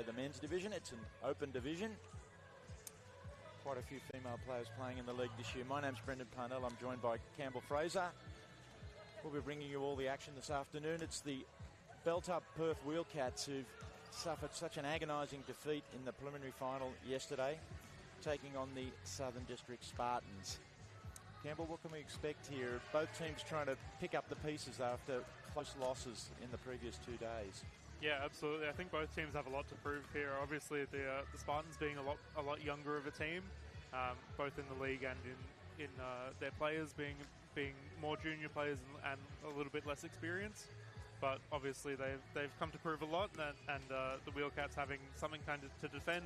the men's division. It's an open division. Quite a few female players playing in the league this year. My name's Brendan Parnell. I'm joined by Campbell Fraser. We'll be bringing you all the action this afternoon. It's the belt-up Perth Wheelcats who've suffered such an agonising defeat in the preliminary final yesterday, taking on the Southern District Spartans. Campbell, what can we expect here? Both teams trying to pick up the pieces after close losses in the previous 2 days. Yeah, absolutely. I think both teams have a lot to prove here. Obviously, the Spartans being a lot younger of a team, both in the league and in their players being more junior players and a little bit less experienced. But obviously, they've come to prove a lot, and the Wheelcats having something kind of to defend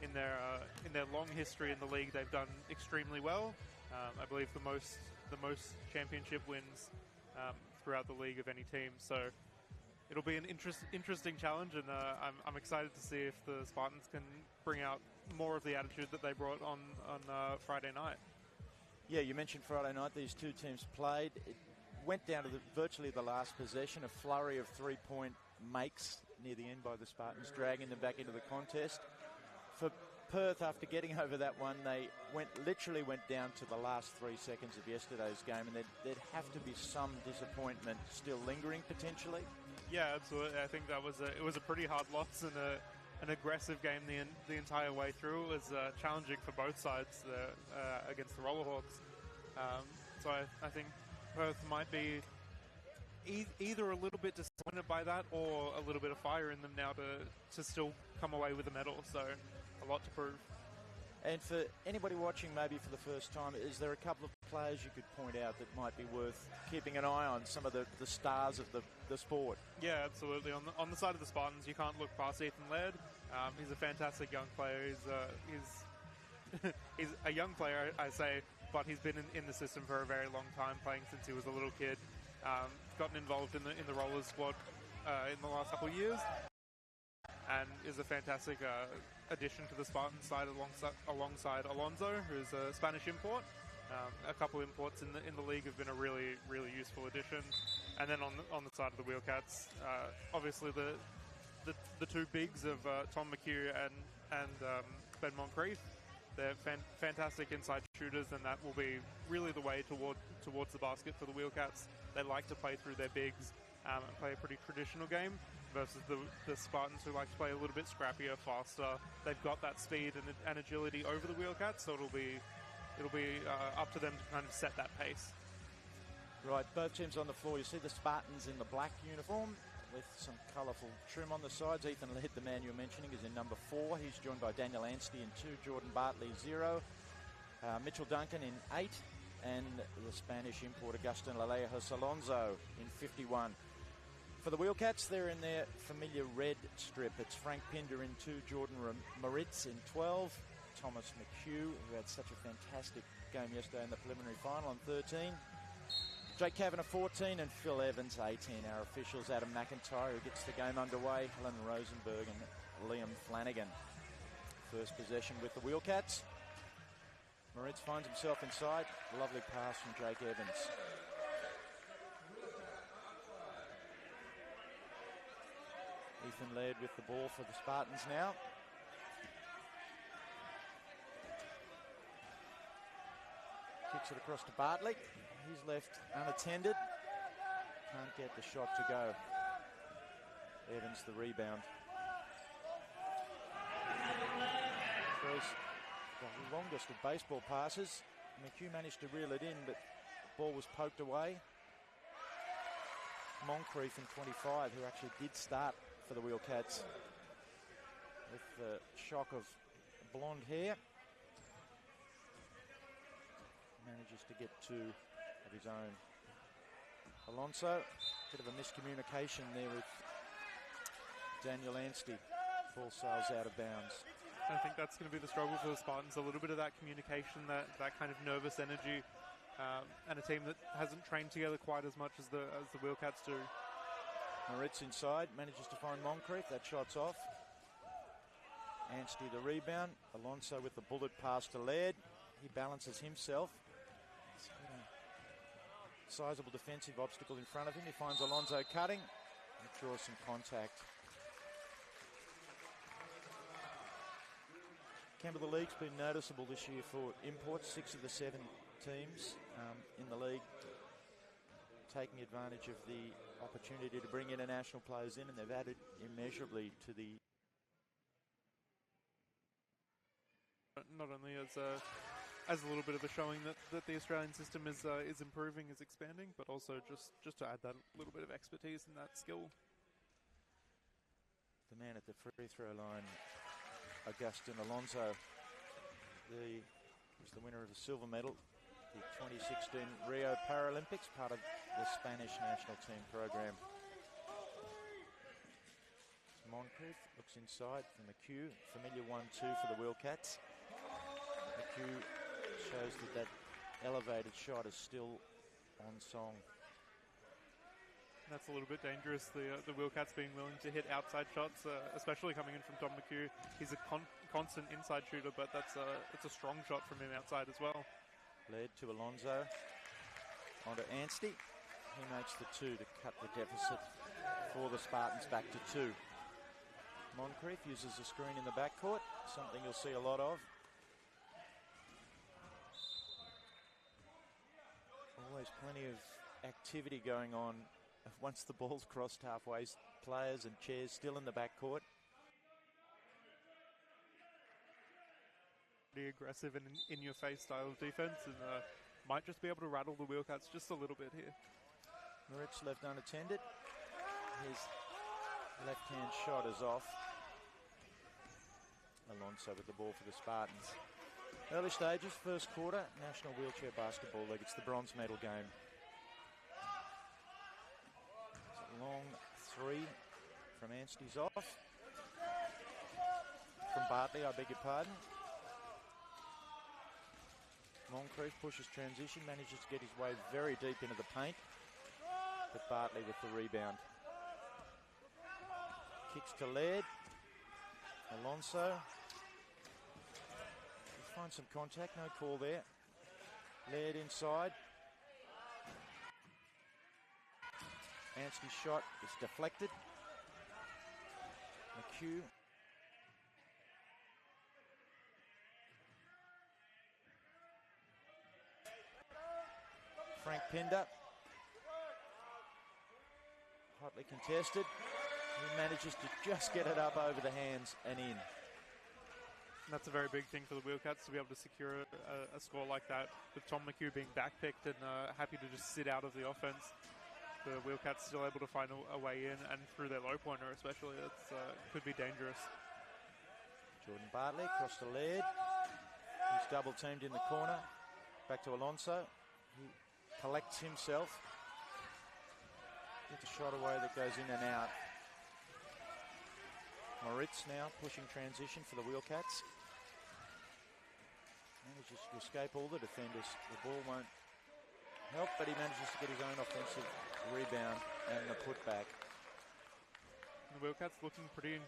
in their long history in the league. They've done extremely well. I believe the most championship wins throughout the league of any team. So it'll be an interesting challenge, and I'm excited to see if the Spartans can bring out more of the attitude that they brought on Friday night. Yeah, you mentioned Friday night. These two teams played. It went down to virtually the last possession, a flurry of three-point makes near the end by the Spartans, dragging them back into the contest. For Perth, after getting over that one, they literally went down to the last 3 seconds of yesterday's game, and there'd have to be some disappointment still lingering potentially. Yeah, absolutely. I think it was a pretty hard loss and an aggressive game the entire way through. It was challenging for both sides against the Rollerhawks. So I think Perth might be either a little bit disappointed by that or a little bit of fire in them now to still come away with a medal. So a lot to prove. And for anybody watching maybe for the first time, is there a couple of players you could point out that might be worth keeping an eye on, some of the stars of the sport? Yeah, absolutely. On the side of the Spartans, you can't look past Ethan Laird. He's a fantastic young player. He's a young player, I say, but he's been in the system for a very long time, playing since he was a little kid. Gotten involved in the Rollers squad in the last couple of years, and is a fantastic addition to the Spartan side alongside Alonso, who's a Spanish import. A couple imports in the league have been a really, really useful addition. And then on the side of the Wheelcats, obviously the two bigs of Tom McHugh and Ben Moncrief. They're fantastic inside shooters, and that will be really the way towards the basket for the Wheelcats. They like to play through their bigs and play a pretty traditional game versus the Spartans, who like to play a little bit scrappier, faster. They've got that speed and agility over the Wheelcats, so it'll be up to them to kind of set that pace. Right, both teams on the floor. You see the Spartans in the black uniform with some colourful trim on the sides. Ethan Laird, the man you're mentioning, is in number 4. He's joined by Daniel Anstey in 2, Jordan Bartley 0, Mitchell Duncan in 8, and the Spanish import Agustin Lalejos Alonso in 51. For the Wheelcats, they're in their familiar red strip. It's Frank Pinder in 2, Jordan Moritz in 12, Thomas McHugh, who had such a fantastic game yesterday in the preliminary final, on 13. Jake Kavanagh 14 and Phil Evans 18. Our officials, Adam McIntyre, who gets the game underway, Helen Rosenberg and Liam Flanagan. First possession with the Wheelcats. Moritz finds himself inside. Lovely pass from Jake Evans. Ethan Laird with the ball for the Spartans now. Kicks it across to Bartley. He's left unattended. Can't get the shot to go. Evans the rebound. Throws the longest of baseball passes. McHugh managed to reel it in, but the ball was poked away. Moncrief in 25, who actually did start for the Wheelcats with the shock of blonde hair. Manages to get 2 of his own. Alonso, bit of a miscommunication there with Daniel Anstey. Ball sails out of bounds. I think that's going to be the struggle for the Spartans, a little bit of that communication, that kind of nervous energy, and a team that hasn't trained together quite as much as the Wheelcats do. Moritz inside, manages to find Moncrief. That shot's off. Anstey the rebound. Alonso with the bullet pass to Laird. He balances himself. He's got a sizable defensive obstacle in front of him. He finds Alonso cutting and draws some contact. Campbell, the league's been noticeable this year for imports. 6 of the 7 teams in the league taking advantage of the opportunity to bring international players in, and they've added immeasurably to the... Not only as a little bit of a showing that the Australian system is improving, is expanding, but also just to add that little bit of expertise and that skill. The man at the free throw line, Augustin Alonso, was the winner of the silver medal, the 2016 Rio Paralympics, part of the Spanish national team program. Moncrief looks inside from McHugh, familiar 1-2 for the Wheelcats. McHugh shows that elevated shot is still on song. That's a little bit dangerous, the Wheelcats being willing to hit outside shots, especially coming in from Tom McHugh. He's a constant inside shooter, but it's a strong shot from him outside as well. Led to Alonso, onto Anstey. He makes the 2 to cut the deficit for the Spartans back to 2. Moncrief uses a screen in the backcourt, something you'll see a lot of. Always plenty of activity going on once the ball's crossed halfway. Players and chairs still in the backcourt. Pretty aggressive and in-your-face style of defense, and might just be able to rattle the Wheelcats just a little bit here. Moritz left unattended. His left-hand shot is off. Alonso with the ball for the Spartans. Early stages, first quarter, National Wheelchair Basketball League. It's the bronze medal game. It's a long 3 from Anstey's off. From Bartley, I beg your pardon. Moncrief pushes transition, manages to get his way very deep into the paint. But Bartley with the rebound. Kicks to Laird. Alonso. Find some contact, no call there. Laird inside. Anstey's shot is deflected. McHugh. Frank Pinder. Hotly contested. He manages to just get it up over the hands and in. And that's a very big thing for the Wheelcats, to be able to secure a score like that, with Tom McHugh being backpicked and happy to just sit out of the offense. The Wheelcats still able to find a way in, and through their low pointer especially, it could be dangerous. Jordan Bartley across to Laird. He's double teamed in the corner. Back to Alonso. He collects himself. Gets a shot away that goes in and out. Moritz now pushing transition for the Wheelcats. Manages to escape all the defenders. The ball won't help, but he manages to get his own offensive rebound and the putback. The Wheelcats looking pretty in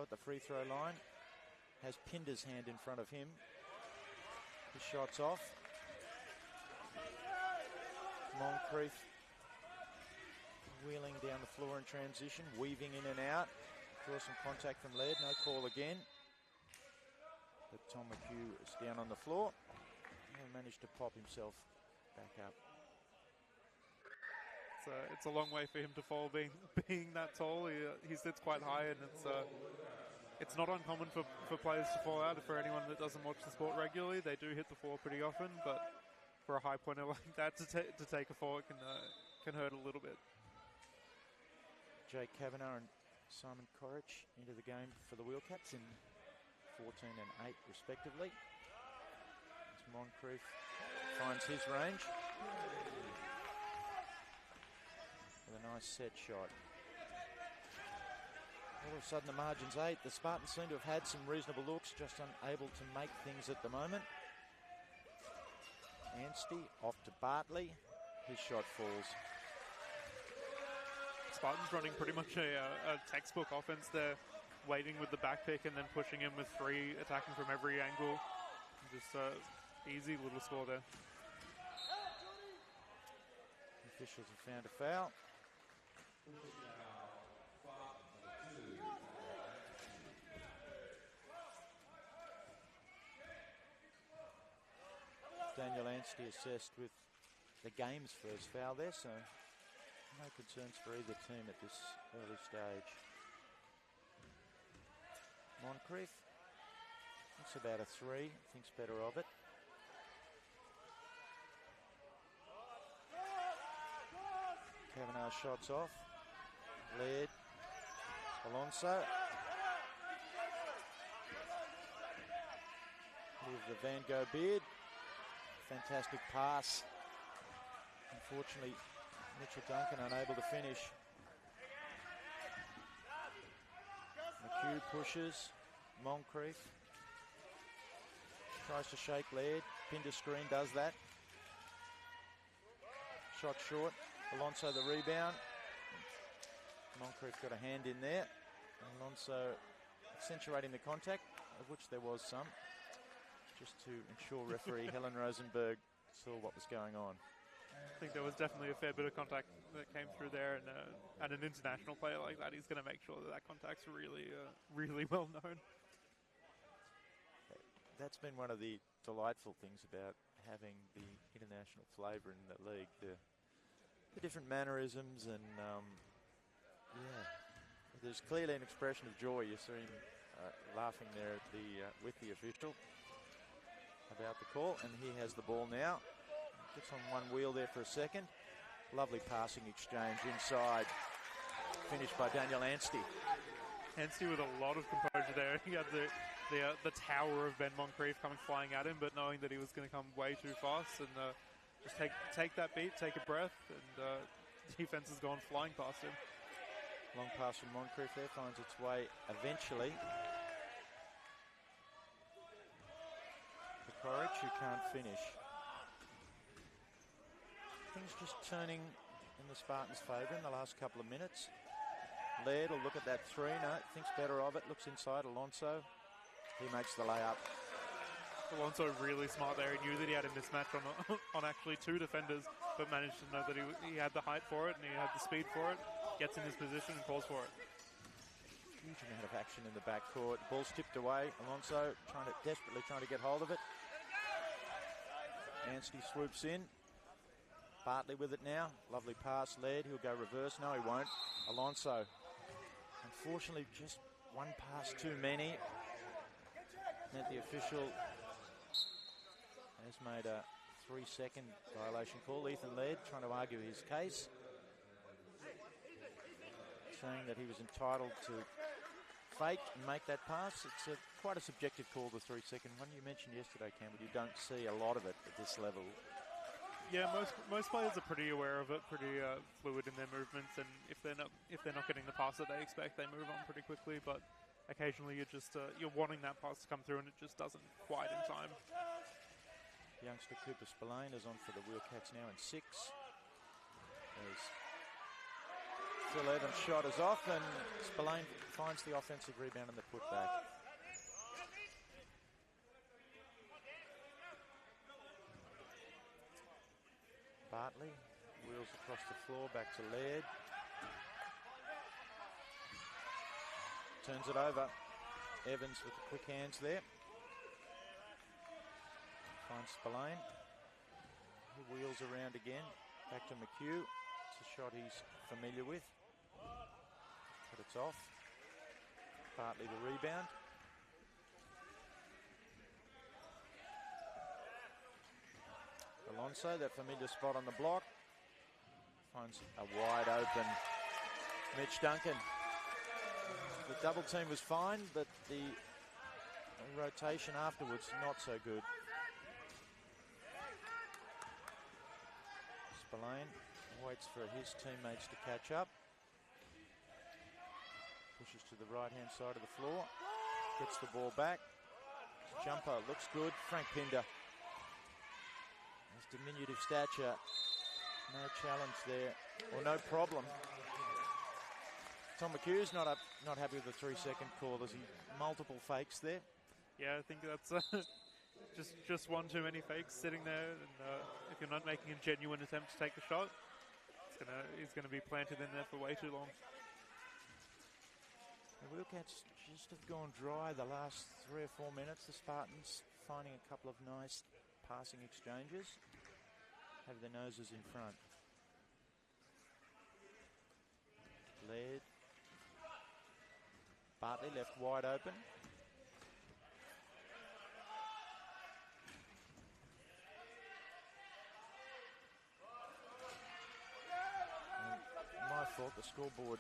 at the free throw line. Has Pinder's hand in front of him. His shot's off. Moncrief wheeling down the floor in transition, weaving in and out. Draw some contact from Laird, no call again. But Tom McHugh is down on the floor and managed to pop himself back up. It's a long way for him to fall, being that tall. He sits quite high, and it's not uncommon for players to fall out. For anyone that doesn't watch the sport regularly, they do hit the floor pretty often, but for a high pointer like that to take a fall, it can hurt a little bit. Jake Kavanagh and Simon Corrich into the game for the Wheelcats in 14 and 8 respectively. As Moncrief finds his range with a nice set shot. All of a sudden the margin's 8. The Spartans seem to have had some reasonable looks, just unable to make things at the moment. Anstey off to Bartley. His shot falls. Spartans running pretty much a textbook offense there, waiting with the back pick and then pushing him with 3, attacking from every angle. Just easy little score there. The officials have found a foul. Daniel Anstey assessed with the game's first foul there, so no concerns for either team at this early stage. Moncrief, that's about a 3, thinks better of it. Kavanagh shots off. Laird, Alonso. With the Van Gogh beard. Fantastic pass. Unfortunately, Mitchell Duncan unable to finish. McHugh pushes. Moncrief tries to shake Laird. Pinder screen does that. Shot short. Alonso the rebound. Moncrief got a hand in there. Alonso accentuating the contact, of which there was some, just to ensure referee Helen Rosenberg saw what was going on. I think there was definitely a fair bit of contact that came through there, and an international player like that, he's going to make sure that that contact's really, really well known. That's been one of the delightful things about having the international flavour in the league, the different mannerisms, and yeah, there's clearly an expression of joy. You see him laughing there at with the official about the call, and he has the ball now. Gets on one wheel there for a second. Lovely passing exchange inside. Finished by Daniel Anstey. Anstey with a lot of composure there. He had the tower of Ben Moncrief coming flying at him, but knowing that he was going to come way too fast, and just take that beat, take a breath, and defense has gone flying past him. Long pass from Moncrief there, finds its way eventually to Quaritch, who can't finish. Things just turning in the Spartans' favour in the last couple of minutes. Laird will look at that 3, no, thinks better of it, looks inside. Alonso, he makes the layup. Alonso really smart there. He knew that he had a mismatch on actually 2 defenders, but managed to know that he had the height for it and he had the speed for it. Gets in his position and calls for it. Huge amount of action in the backcourt. Ball's tipped away. Alonso desperately trying to get hold of it. Anstey swoops in. Bartley with it now. Lovely pass. Laird, he'll go reverse. No, he won't. Alonso. Unfortunately, just one pass too many. Meant the official has made a 3-second violation call. Ethan Laird trying to argue his case, saying that he was entitled to fake and make that pass. It's quite a subjective call, the 3-second one. You mentioned yesterday, Campbell, you don't see a lot of it at this level. Yeah, most players are pretty aware of it, pretty fluid in their movements, and if they're not getting the pass that they expect, they move on pretty quickly. But occasionally you're wanting that pass to come through, and it just doesn't quite in time. Youngster Cooper Spillane is on for the Wheelcats now in 6. As Phil Evans' shot is off, and Spillane finds the offensive rebound and the putback. Bartley wheels across the floor, back to Laird. Turns it over. Evans with the quick hands there. Finds Spillane. He wheels around again. Back to McHugh. It's a shot he's familiar with. But it's off. Bartley the rebound. Alonso, that familiar spot on the block. Finds a wide open Mitch Duncan. The double team was fine, but the rotation afterwards not so good. Spillane waits for his teammates to catch up. Pushes to the right-hand side of the floor. Gets the ball back. Jumper looks good. Frank Pinder. His diminutive stature. No challenge there, or no problem. Tom McHugh's not happy with the 3-second call. There's multiple fakes there. Yeah, I think that's just one too many fakes sitting there, and if you're not making a genuine attempt to take the shot, he's gonna be planted in there for way too long. The Wheelcats just have gone dry the last 3 or 4 minutes. The Spartans finding a couple of nice passing exchanges. Have their noses in front. Laird. Bartley left wide open. My fault, the scoreboard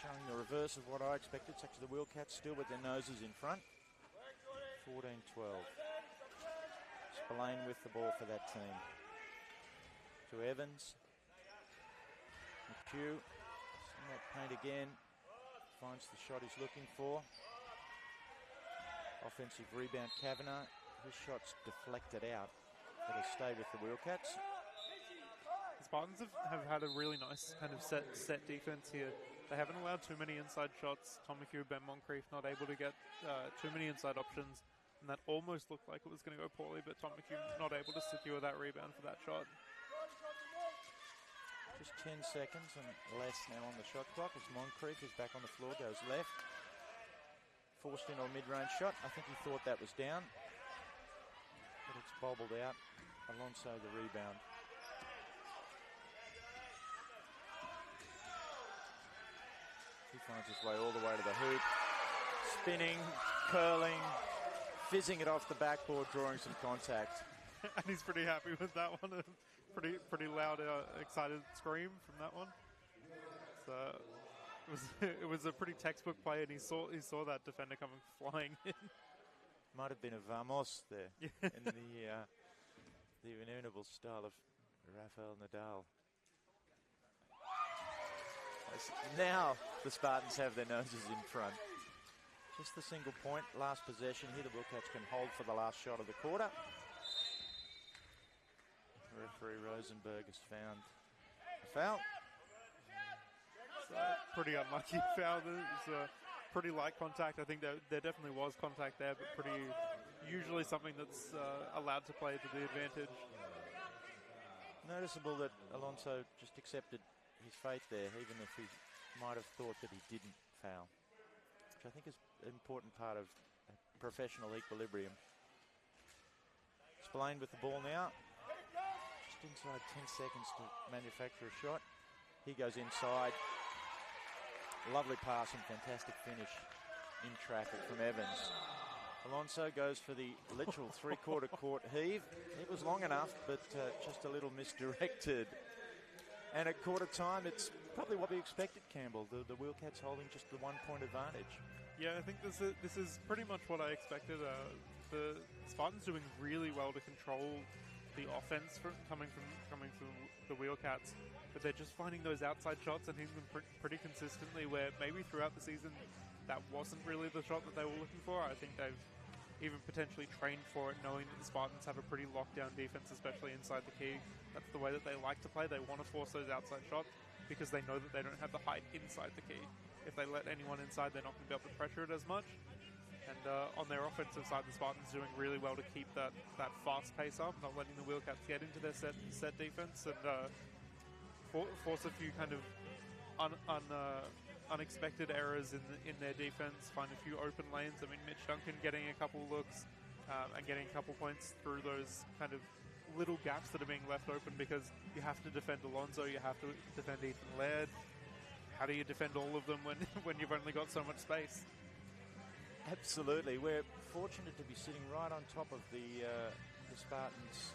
showing the reverse of what I expected. It's actually the Wheelcats still with their noses in front. 14-12. Spillane with the ball for that team. To Evans. McHugh. In that paint again. Finds the shot he's looking for. Offensive rebound, Kavanagh. His shot's deflected out. It'll stay with the Wheelcats. The Spartans have had a really nice kind of set defense here. They haven't allowed too many inside shots. Tom McHugh, Ben Moncrief not able to get too many inside options. And that almost looked like it was going to go poorly, but Tom McHugh not able to secure that rebound for that shot. Just 10 seconds and less now on the shot clock as Moncrief is back on the floor, goes left. Forced into a mid-range shot. I think he thought that was down, but it's bobbled out. Alonso the rebound. He finds his way all the way to the hoop. Spinning, curling, fizzing it off the backboard, drawing some contact. And he's pretty happy with that one. Pretty loud, excited scream from that one. So it was a pretty textbook play, and he saw that defender coming flying in. Might have been a vamos there in the inimitable style of Rafael Nadal. Now the Spartans have their noses in front. Just the single point, last possession here. The Wheelcats can hold for the last shot of the quarter. Referee Rosenberg has found a foul. Pretty unlucky foul. It's a pretty light contact. I think there definitely was contact there, but pretty usually something that's allowed to play to the advantage. Noticeable that Alonso just accepted his fate there, even if he might have thought that he didn't foul, which I think is an important part of professional equilibrium. Spillane with the ball now. Inside 10 seconds to manufacture a shot. He goes inside. Lovely pass and fantastic finish in traffic from Evans. Alonso goes for the literal three-quarter court heave. It was long enough, but just a little misdirected. And at quarter time, it's probably what we expected, Campbell. The Wheelcats holding just the 1 point advantage. Yeah, I think this is pretty much what I expected. The Spartans doing really well to control the offense coming from the Wheelcats, but they're just finding those outside shots and hitting them pretty consistently, where maybe throughout the season that wasn't really the shot that they were looking for. I think they've even potentially trained for it, knowing that the Spartans have a pretty lockdown defense, especially inside the key. That's the way that they like to play. They want to force those outside shots because they know that they don't have the height inside the key. If they let anyone inside, they're not going to be able to pressure it as much. And on their offensive side, the Spartans doing really well to keep that fast pace up, not letting the Wheelcats get into their set defense and force a few kind of unexpected errors in their defense, find a few open lanes. I mean, Mitch Duncan getting a couple looks and getting a couple points through those kind of little gaps that are being left open, because you have to defend Alonso, you have to defend Ethan Laird. How do you defend all of them when you've only got so much space? Absolutely. We're fortunate to be sitting right on top of the Spartans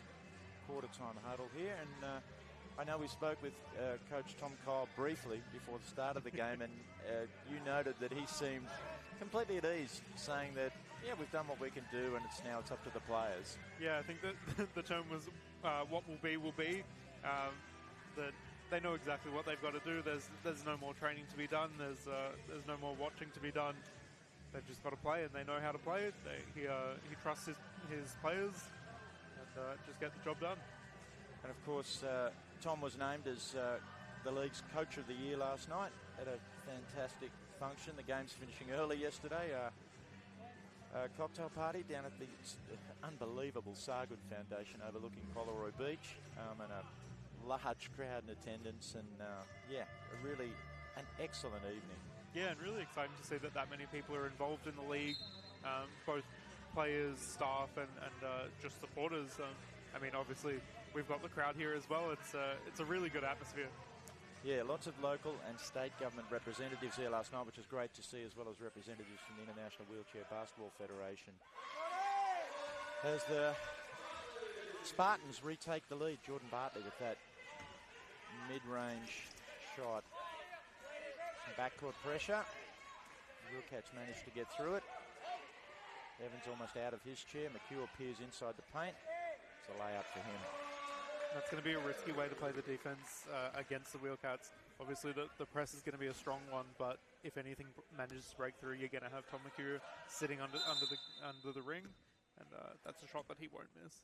quarter-time huddle here. And I know we spoke with Coach Tom Kyle briefly before the start of the game, and you noted that he seemed completely at ease, saying that, yeah, we've done what we can do, and it's up to the players. Yeah, I think that the term was what will be, will be. That they know exactly what they've got to do. There's no more training to be done. There's no more watching to be done. They've just got to play, and they know how to play it. He trusts his players, and just get the job done. And of course, Tom was named as the league's Coach of the Year last night at a fantastic function. The game's finishing early yesterday. cocktail party down at the unbelievable Sargood Foundation overlooking Polaroy Beach, and a large crowd in attendance, and yeah, really an excellent evening. Yeah, and really exciting to see that many people are involved in the league, both players, staff, and just supporters. I mean, obviously, we've got the crowd here as well. It's a really good atmosphere. Yeah, lots of local and state government representatives here last night, which is great to see, as well as representatives from the International Wheelchair Basketball Federation. As the Spartans retake the lead, Jordan Bartley with that mid-range shot. Some backcourt pressure. The Wheelcats managed to get through it. Evans almost out of his chair. McHugh appears inside the paint. It's a layup for him. That's going to be a risky way to play the defense against the Wheelcats. Obviously, the press is going to be a strong one, but if anything manages to break through, you're going to have Tom McHugh sitting under the ring, and that's a shot that he won't miss.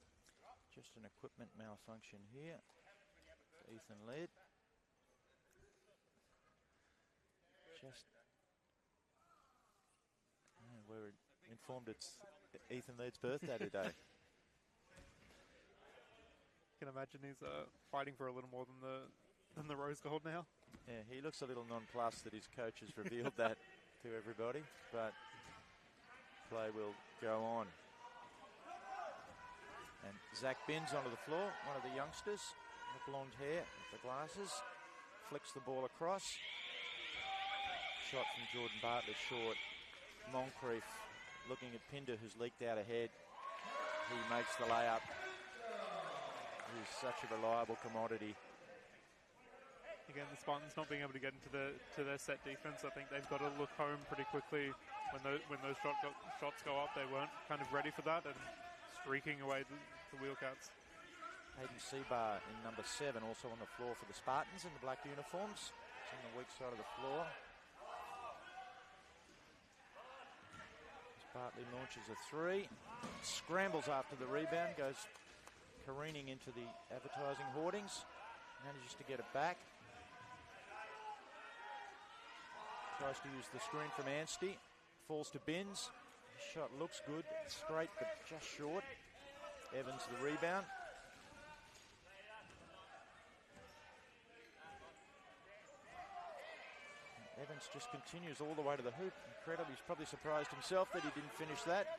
Just an equipment malfunction here. Ethan Laird. We're informed it's Ethan Laird's birthday today. Can imagine he's fighting for a little more than the rose gold now. Yeah, he looks a little nonplussed that his coach has revealed that to everybody, but play will go on. And Zach Binns onto the floor, one of the youngsters, the blonde hair with the glasses, flicks the ball across. Shot from Jordan Bartlett short. Moncrief looking at Pinder, who's leaked out ahead. He makes the layup. He's such a reliable commodity. Again, the Spartans not being able to get into their set defense. I think they've got to look home pretty quickly when those shots go up. They weren't kind of ready for that and streaking away the Wheelcats. Hayden Seabar in number 7, also on the floor for the Spartans in the black uniforms. It's on the weak side of the floor. Bartley launches a 3, scrambles after the rebound, goes careening into the advertising hoardings, manages to get it back. Tries to use the screen from Anstey, falls to Binns. Shot looks good, straight but just short. Evans the rebound. Evans just continues all the way to the hoop. Incredible, he's probably surprised himself that he didn't finish that.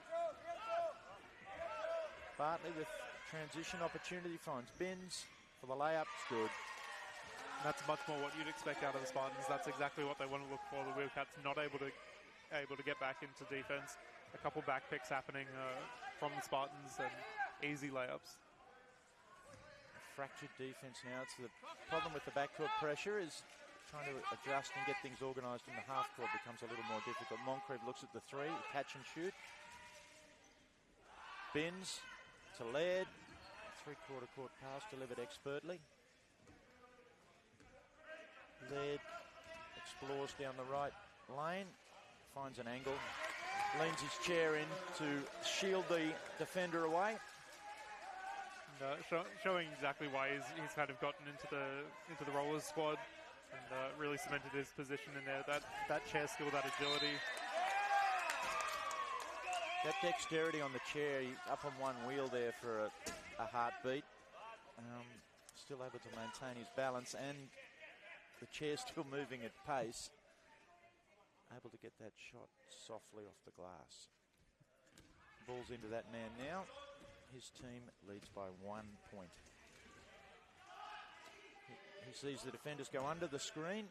Bartley with transition opportunity finds Binns for the layup. It's good. And that's much more what you'd expect out of the Spartans. That's exactly what they want to look for. The Wheelcats not able to get back into defense. A couple back picks happening from the Spartans and easy layups. Fractured defense now. It's the problem with the backcourt pressure is trying to adjust and get things organised in the half court becomes a little more difficult. Moncrief looks at the 3, catch and shoot. Binns to Laird. 3/4 court pass delivered expertly. Laird explores down the right lane, finds an angle, leans his chair in to shield the defender away. And, showing exactly why he's kind of gotten into the Rollers squad. And really cemented his position in there. That chair skill, that agility. That dexterity on the chair, he's up on one wheel there for a heartbeat. Still able to maintain his balance, and the chair still moving at pace. Able to get that shot softly off the glass. Ball's into that man now. His team leads by 1 point. He sees the defenders go under the screen,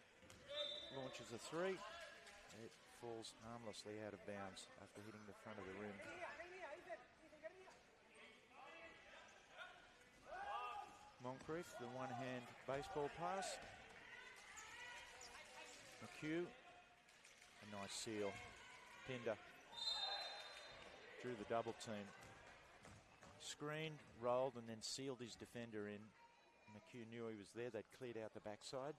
launches a 3. It falls harmlessly out of bounds after hitting the front of the rim. Moncrief, the one-hand baseball pass. McHugh, a nice seal. Pinder drew the double team. Screened, rolled, and then sealed his defender in. McHugh knew he was there. They'd cleared out the backside.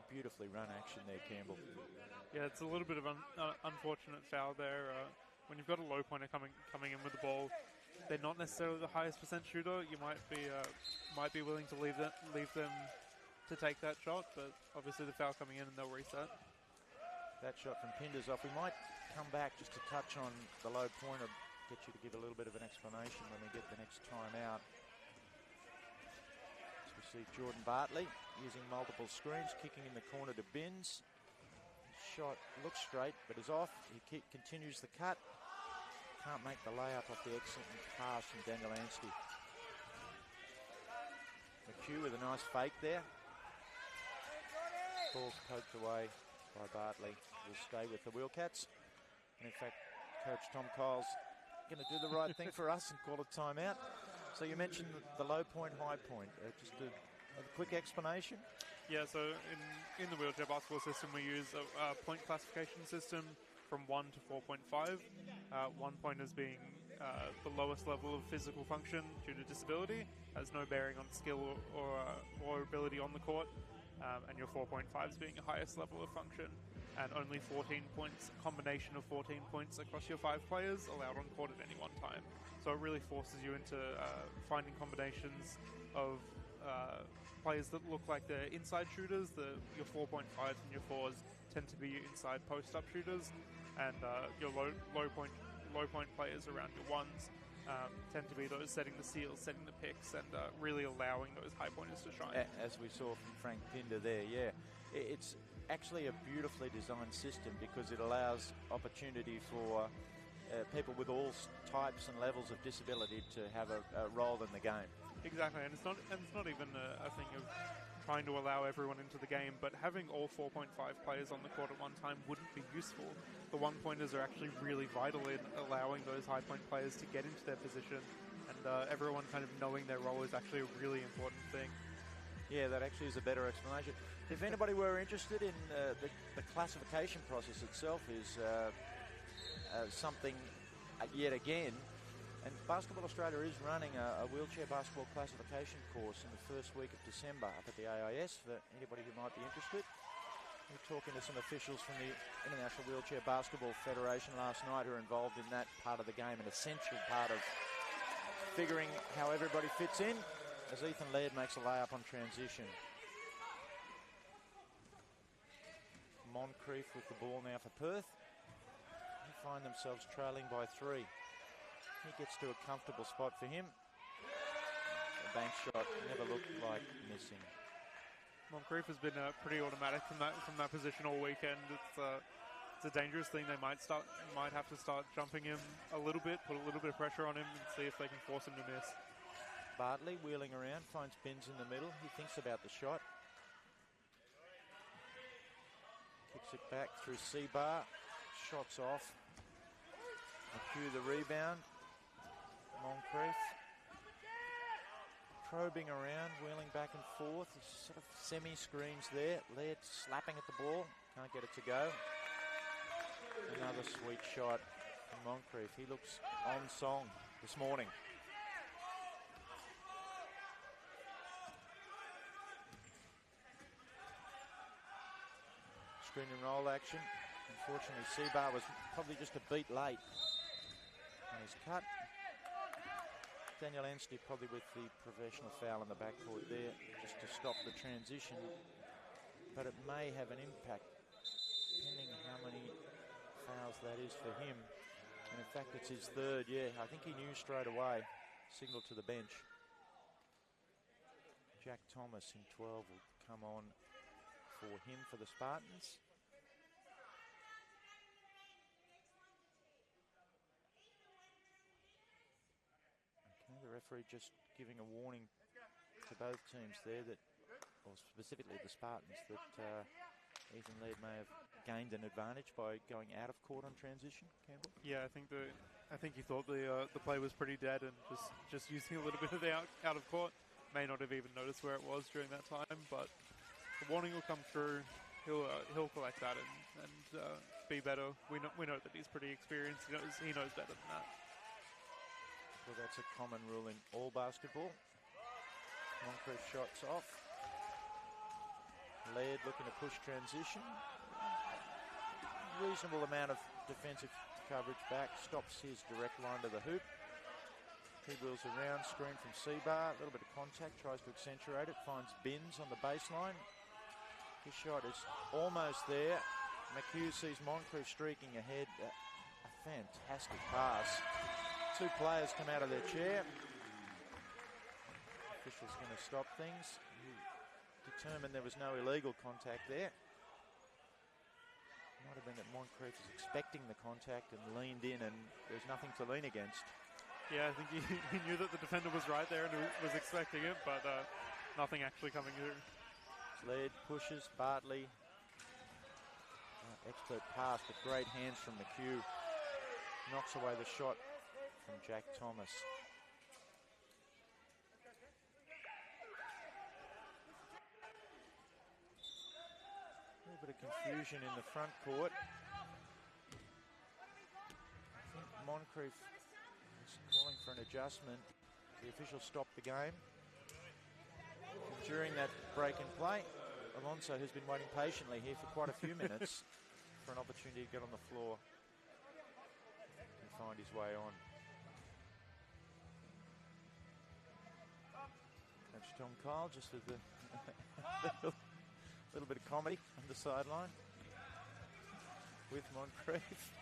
Beautifully run action there, Campbell. Yeah, it's a little bit of an unfortunate foul there. When you've got a low pointer coming in with the ball, they're not necessarily the highest % shooter. You might be willing to leave them to take that shot, but obviously the foul coming in and they'll reset. That shot from Pinder's off. We might come back just to touch on the low point. I'll get you to give a little bit of an explanation when we get the next time out. So we see Jordan Bartley using multiple screens, kicking in the corner to Binns. Shot looks straight, but is off. He continues the cut. Can't make the layup off the excellent pass from Daniel Anstey. McHugh with a nice fake there. Ball's poked away by Bartley. Will stay with the Wheelcats. And in fact, Coach Tom Kyle's going to do the right thing for us and call a timeout. So you mentioned the low point, high point. Just a quick explanation. Yeah, so in the wheelchair basketball system, we use a point classification system from 1 to 4.5. 1 point as being the lowest level of physical function due to disability, has no bearing on skill or ability on the court, and your 4.5s being the highest level of function, and only 14 points, a combination of 14 points across your 5 players allowed on court at any one time. So it really forces you into finding combinations of players that look like they're inside shooters. Your 4.5s and your 4s tend to be inside post-up shooters, and your low point players around your 1s tend to be those setting the steals, setting the picks, and really allowing those high pointers to shine. As we saw from Frank Pinder there, yeah. It's actually a beautifully designed system because it allows opportunity for people with all types and levels of disability to have a role in the game. Exactly, and it's not even a thing of trying to allow everyone into the game, but having all 4.5 players on the court at one time wouldn't be useful. The one-pointers are actually really vital in allowing those high-point players to get into their position, and everyone kind of knowing their role is actually a really important thing. Yeah, that actually is a better explanation. If anybody were interested in the classification process itself is something yet again. And Basketball Australia is running a wheelchair basketball classification course in the first week of December up at the AIS for anybody who might be interested. We were talking to some officials from the International Wheelchair Basketball Federation last night who are involved in that part of the game, an essential part of figuring how everybody fits in, as Ethan Laird makes a layup on transition. Moncrief with the ball now for Perth. They find themselves trailing by 3. He gets to a comfortable spot for him. The bank shot never looked like missing. Moncrief has been pretty automatic from that position all weekend. It's a dangerous thing. They might have to start jumping him a little bit, put a little bit of pressure on him, and see if they can force him to miss. Bartley wheeling around, finds Binns in the middle. He thinks about the shot. Kicks it back through C-bar. Shots off. McHugh the rebound. Moncrief probing around, wheeling back and forth. Sort of semi-screens there. Laird slapping at the ball. Can't get it to go. Another sweet shot from Moncrief. He looks on song this morning. Screen and roll action. Unfortunately, C-bar was probably just a beat late on his cut. Daniel Anstey probably with the professional foul in the backcourt there just to stop the transition, but it may have an impact depending how many fouls that is for him. And in fact it's his third. Yeah, I think he knew straight away. Signal to the bench. Jack Thomas in 12 will come on for him for the Spartans. The referee just giving a warning to both teams there that, or specifically the Spartans, that Ethan Laird may have gained an advantage by going out of court on transition. Campbell? Yeah, I think he thought the play was pretty dead and just using a little bit of the out of court. May not have even noticed where it was during that time, but the warning will come through. He'll collect that and be better. We know that he's pretty experienced. He knows better than that. Well, that's a common rule in all basketball. Moncrief shots off. Laird looking to push transition. Reasonable amount of defensive coverage back. Stops his direct line to the hoop. He wheels around, screen from C-bar. A little bit of contact, tries to accentuate it. Finds Binns on the baseline. His shot is almost there. McHugh sees Moncrief streaking ahead. A fantastic pass. Two players come out of their chair. Official's going to stop things. He determined there was no illegal contact there. Might have been that Moncrief was expecting the contact and leaned in, and there's nothing to lean against. Yeah, I think he knew that the defender was right there and was expecting it, but nothing actually coming through. Laird pushes, Bartley. Expert pass, but great hands from McHugh. Knocks away the shot from Jack Thomas. A little bit of confusion in the front court. I think Moncrief is calling for an adjustment. The official stopped the game. And during that break in play, Alonso has been waiting patiently here for quite a few minutes for an opportunity to get on the floor and find his way on. Coach Tom Kyle just with the little bit of comedy on the sideline with Moncrief.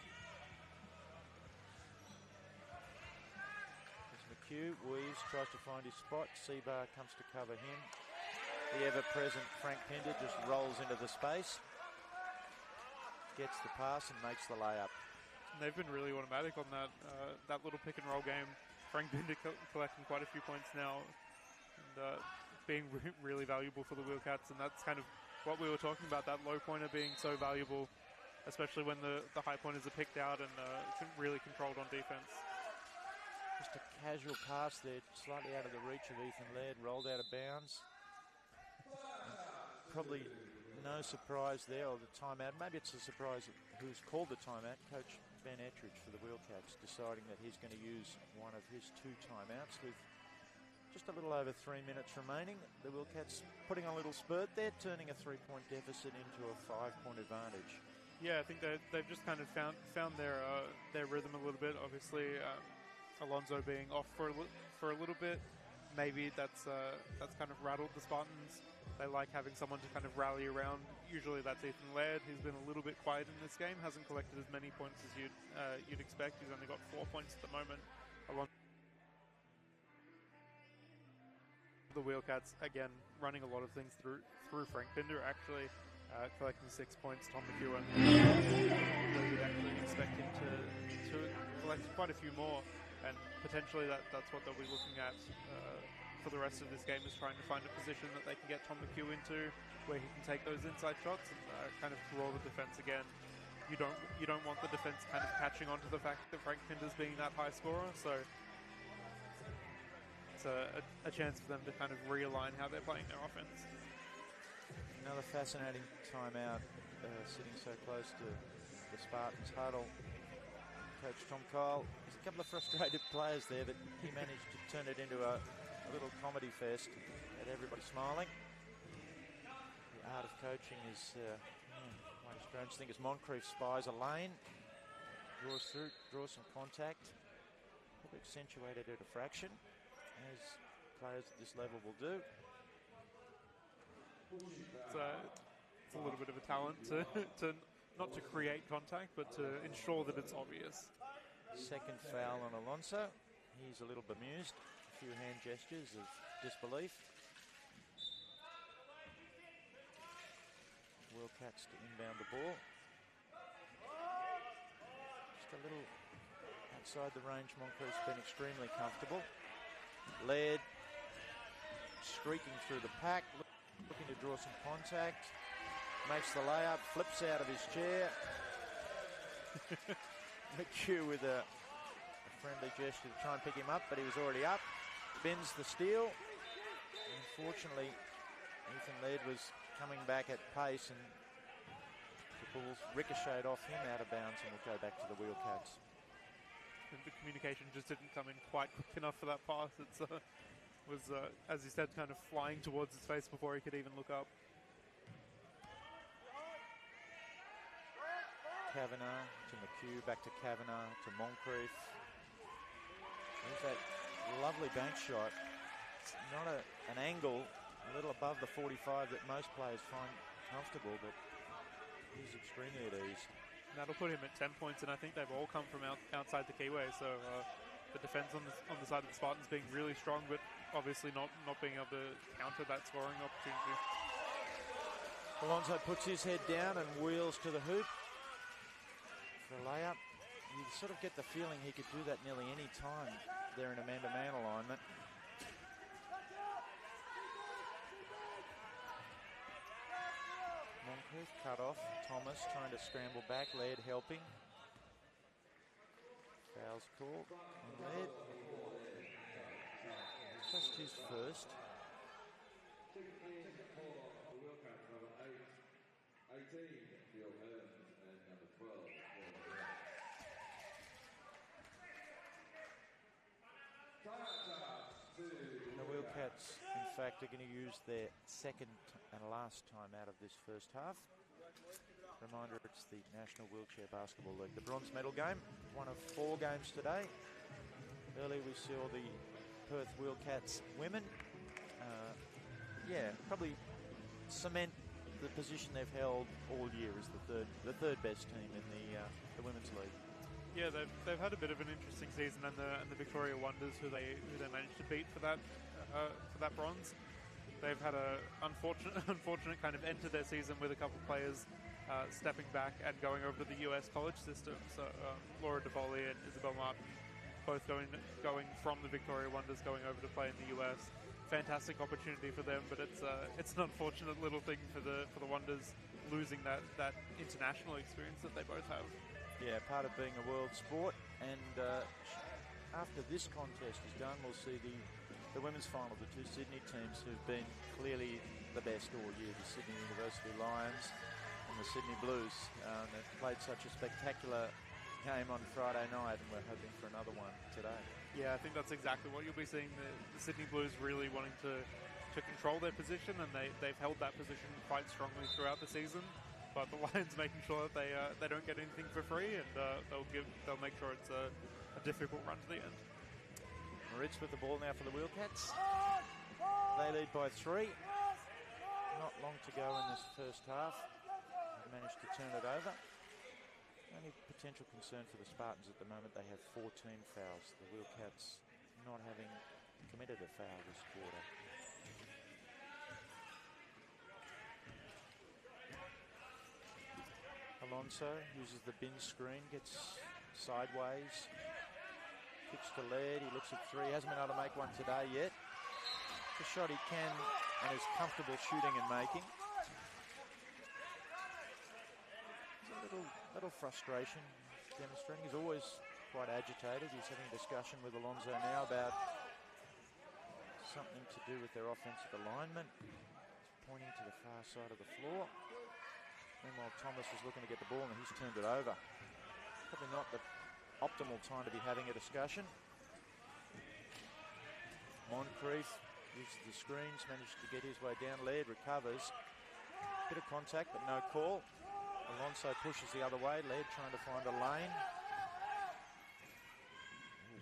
As McHugh weaves, tries to find his spot. Seabar comes to cover him. The ever-present Frank Pinder just rolls into the space, gets the pass and makes the layup. They've been really automatic on that that little pick and roll game. Frank Pinder collecting quite a few points now and being really valuable for the Wheelcats, and that's kind of what we were talking about, that low pointer being so valuable, especially when the high pointers are picked out and really controlled on defense. Just a casual pass there, slightly out of the reach of Ethan Laird, rolled out of bounds. Probably no surprise there, or the timeout. Maybe it's a surprise who's called the timeout. Coach Ben Ettridge for the Wheelcats deciding that he's going to use one of his two timeouts with just a little over 3 minutes remaining. The Wheelcats putting a little spurt there, turning a 3-point deficit into a 5-point advantage. Yeah, I think they've just kind of found their rhythm a little bit. Obviously, Alonso being off for a little bit, maybe that's kind of rattled the Spartans. They like having someone to kind of rally around. Usually that's Ethan Laird. He's been a little bit quiet in this game, hasn't collected as many points as you'd expect. He's only got 4 points at the moment. The Wheelcats, again, running a lot of things through Frank Pinder, actually collecting 6 points. Tom McHugh, you'd actually expect him to collect quite a few more, and potentially that's what they'll be looking at for the rest of this game, is trying to find a position that they can get Tom McHugh into where he can take those inside shots and kind of draw the defense again. You don't want the defense kind of catching on to the fact that Frank Pinder's being that high scorer, so it's a chance for them to kind of realign how they're playing their offense. Another fascinating timeout, sitting so close to the Spartans huddle. Coach Tom Kyle, there's a couple of frustrated players there, but he managed to turn it into a little comedy fest, had everybody smiling. The art of coaching is quite a strange thing, as Moncrief spies a lane, draws through, draws some contact, probably accentuated at a fraction, as players at this level will do. It's a little bit of a talent to not to create contact, but to ensure that it's obvious. Second foul on Alonso. He's a little bemused. A few hand gestures of disbelief. Wheelcats to inbound the ball. Just a little outside the range. Moncrief's been extremely comfortable. Laird streaking through the pack, looking to draw some contact. Makes the layup, flips out of his chair. McHugh with a friendly gesture to try and pick him up, but he was already up. Bends the steal. Unfortunately, Ethan Laird was coming back at pace, and the ball ricocheted off him out of bounds and will go back to the Wheelcats. And the communication just didn't come in quite quick enough for that pass. It was, as he said, kind of flying towards his face before he could even look up. Kavanagh to McHugh, back to Kavanagh to Moncrief. There's that lovely bank shot. It's not an angle, a little above the 45 that most players find comfortable, but He's extremely at ease. And that'll put him at 10 points, and I think they've all come from outside the keyway. So the defense on the side of the Spartans being really strong, but obviously not being able to counter that scoring opportunity. Alonso puts his head down and wheels to the hoop for a layup. You sort of get the feeling he could do that nearly any time there in a man-to-man alignment. Moncrief cut off. Thomas trying to scramble back. Laird helping. Foul's called on Laird. Just his first. The Wheelcats, in fact, are going to use their second and last time out of this first half. Reminder, it's the National Wheelchair Basketball League, the bronze medal game, one of 4 games today. Earlier we saw the Perth Wheelcats women. Probably cement the position they've held all year as the third best team in the women's league. Yeah, they've had a bit of an interesting season, and the Victoria Wonders, who they managed to beat for that bronze. They've had a unfortunate kind of end to their season with a couple of players stepping back and going over to the US college system. So Laura DeVoli and Isabel Martin both going from the Victoria Wonders going over to play in the US. Fantastic opportunity for them, but it's an unfortunate little thing for the Wonders losing that international experience that they both have. Yeah, part of being a world sport, and after this contest is done, we'll see the women's final, the 2 Sydney teams who've been clearly the best all year, the Sydney University Lions and the Sydney Blues. They've played such a spectacular game on Friday night, and we're hoping for another one today. Yeah, I think that's exactly what you'll be seeing. The Sydney Blues really wanting to control their position, and they've held that position quite strongly throughout the season. But the Lions making sure that they don't get anything for free, and they'll make sure it's a difficult run to the end. Moritz with the ball now for the Wheelcats. They lead by 3. Not long to go in this first half. They've managed to turn it over. Only potential concern for the Spartans at the moment, they have 14 fouls. The Wheelcats not having committed a foul this quarter. Alonso uses the bin screen, gets sideways, kicks to Laird, he looks at 3, hasn't been able to make one today yet. The shot he can and is comfortable shooting and making. There's a little frustration demonstrating. He's always quite agitated. He's having a discussion with Alonso now about something to do with their offensive alignment. He's pointing to the far side of the floor. Meanwhile, Thomas was looking to get the ball and he's turned it over. Probably not the optimal time to be having a discussion. Moncrief uses the screens, managed to get his way down. Laird recovers. Bit of contact, but no call. Alonso pushes the other way. Laird trying to find a lane.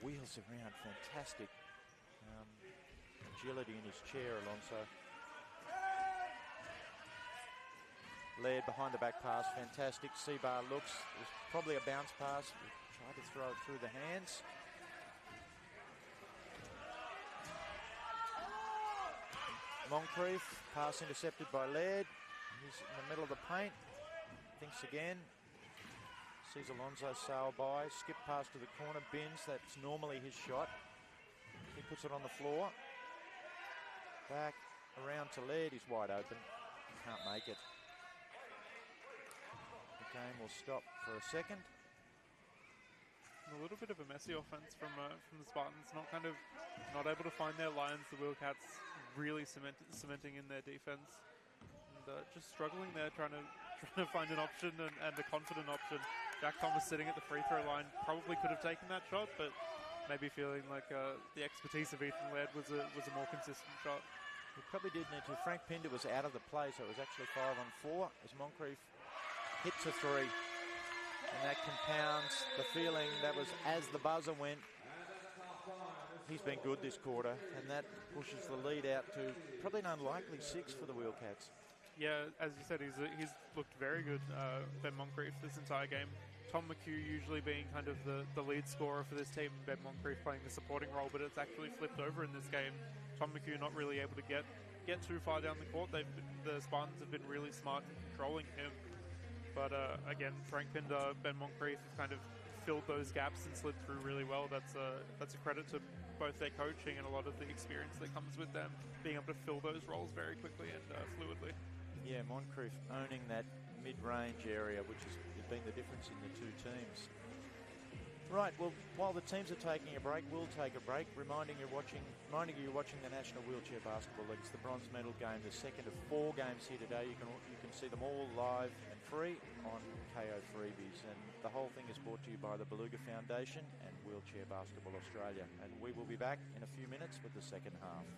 Wheels around, fantastic agility in his chair, Alonso. Laird behind the back pass, fantastic. Seabar looks, it was probably a bounce pass. Tried to throw it through the hands. Moncrief, pass intercepted by Laird. He's in the middle of the paint. Thinks again. Sees Alonso sail by. Skip pass to the corner. Bins, that's normally his shot. He puts it on the floor. Back around to Laird. He's wide open. Can't make it. The game will stop for a second. A little bit of a messy offense from the Spartans. Not able to find their lines. The Wheelcats really cementing in their defense, and just struggling there, trying to find an option and a confident option. Jack Thomas sitting at the free throw line probably could have taken that shot, but maybe feeling like the expertise of Ethan Laird was a more consistent shot. He probably did need to. Frank Pinder was out of the play, so it was actually 5-on-4 as Moncrief hits a 3. And that compounds the feeling that was as the buzzer went. He's been good this quarter, and that pushes the lead out to probably an unlikely 6 for the Wheelcats. Yeah, as you said, he's looked very good, Ben Moncrief, this entire game. Tom McHugh usually being kind of the lead scorer for this team, Ben Moncrief playing the supporting role, but it's actually flipped over in this game. Tom McHugh not really able to get too far down the court. The Spartans have been really smart in controlling him. But again, Frank Pinder, Ben Moncrief have kind of filled those gaps and slid through really well. That's a credit to both their coaching and a lot of the experience that comes with them, being able to fill those roles very quickly and fluidly. Yeah, Moncrief owning that mid-range area, which has been the difference in the two teams. Right, well, while the teams are taking a break, we'll take a break, reminding you watching the National Wheelchair Basketball League. It's the bronze medal game, the second of 4 games here today. You can see them all live and free on KO Freebies, and the whole thing is brought to you by the Beluga Foundation and Wheelchair Basketball Australia. And we will be back in a few minutes with the second half.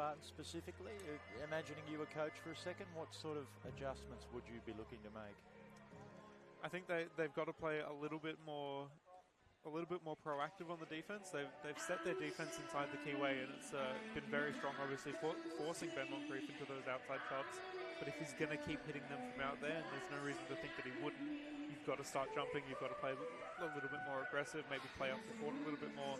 Spartans specifically? Imagining you were coach for a second, what sort of adjustments would you be looking to make? I think they've got to play a little bit more proactive on the defense. They've set their defense inside the keyway, and it's been very strong, obviously, forcing Ben Moncrief into those outside shots. But if he's going to keep hitting them from out there, and there's no reason to think that he wouldn't, you've got to start jumping, you've got to play a little bit more aggressive, maybe play up the court a little bit more.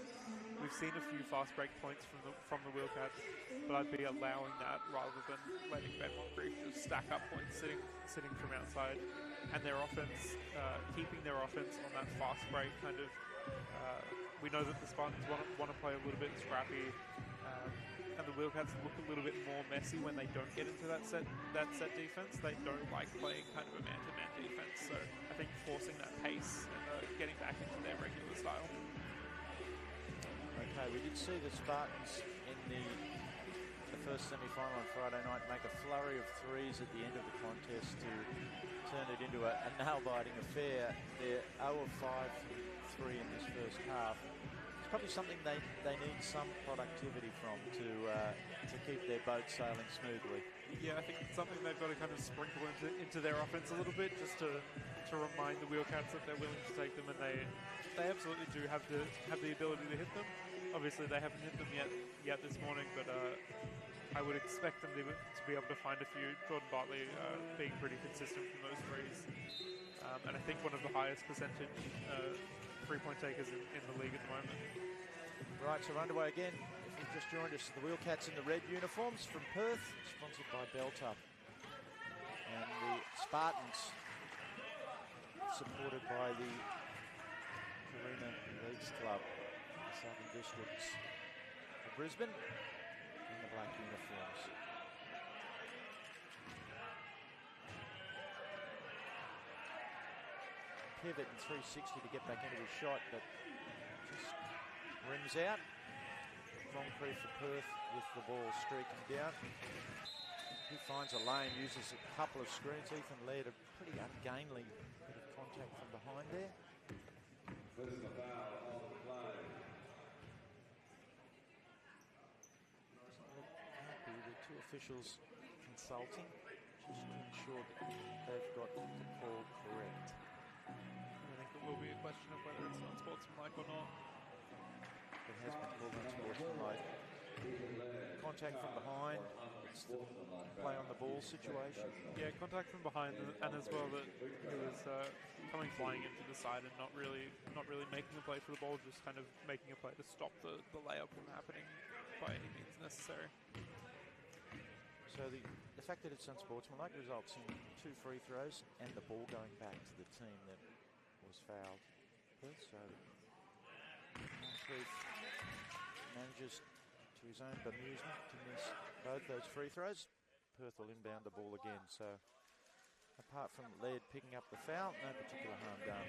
We've seen a few fast break points from the Wheelcats, but I'd be allowing that rather than letting Ben Moncrief just stack up points sitting from outside. And their offense, keeping their offense on that fast break kind of, we know that the Spartans want to play a little bit scrappy, and the Wheelcats look a little bit more messy when they don't get into that set defense. They don't like playing kind of a man-to-man defense, so I think forcing that pace and getting back into their regular style. Okay, we did see the Spartans in the first semi-final on Friday night make a flurry of threes at the end of the contest to turn it into a nail-biting affair. They're 0 of 5 from 3 in this first half. It's probably something they need some productivity from to keep their boat sailing smoothly. Yeah, I think it's something they've got to kind of sprinkle into their offense a little bit, just to remind the Wheelcats that they're willing to take them, and they absolutely do have the ability to hit them. Obviously, they haven't hit them yet this morning, but I would expect them to be able to find a few. Jordan Bartley being pretty consistent from those threes, and I think one of the highest percentage three-point takers in the league at the moment. Right, so we're underway again. If you've just joined us, the Wheelcats in the red uniforms from Perth, sponsored by Beltup, and the Spartans supported by the Carina Leagues Club, the Southern Districts of Brisbane, in the black uniforms. Pivot and 360 to get back into his shot, but just rims out. Moncrief for Perth with the ball streaking down. He finds a lane, uses a couple of screens. Ethan led a pretty ungainly bit of contact from behind there. Doesn't look happy. The two officials consulting just to ensure that they've got the call correct. I think it will be a question of whether it's unsportsmanlike or not. It has been called unsportsmanlike. Contact from behind. It's the play on the ball situation. Yeah, contact from behind, and as well that he was coming flying into the side and not really making a play for the ball, just kind of making a play to stop the layup from happening by any means necessary. So the fact that it's unsportsmanlike results in 2 free throws and the ball going back to the team that was fouled. So Moncrief manages to his own bemusement to miss both those free throws. Perth will inbound the ball again. So apart from Laird picking up the foul, no particular harm done.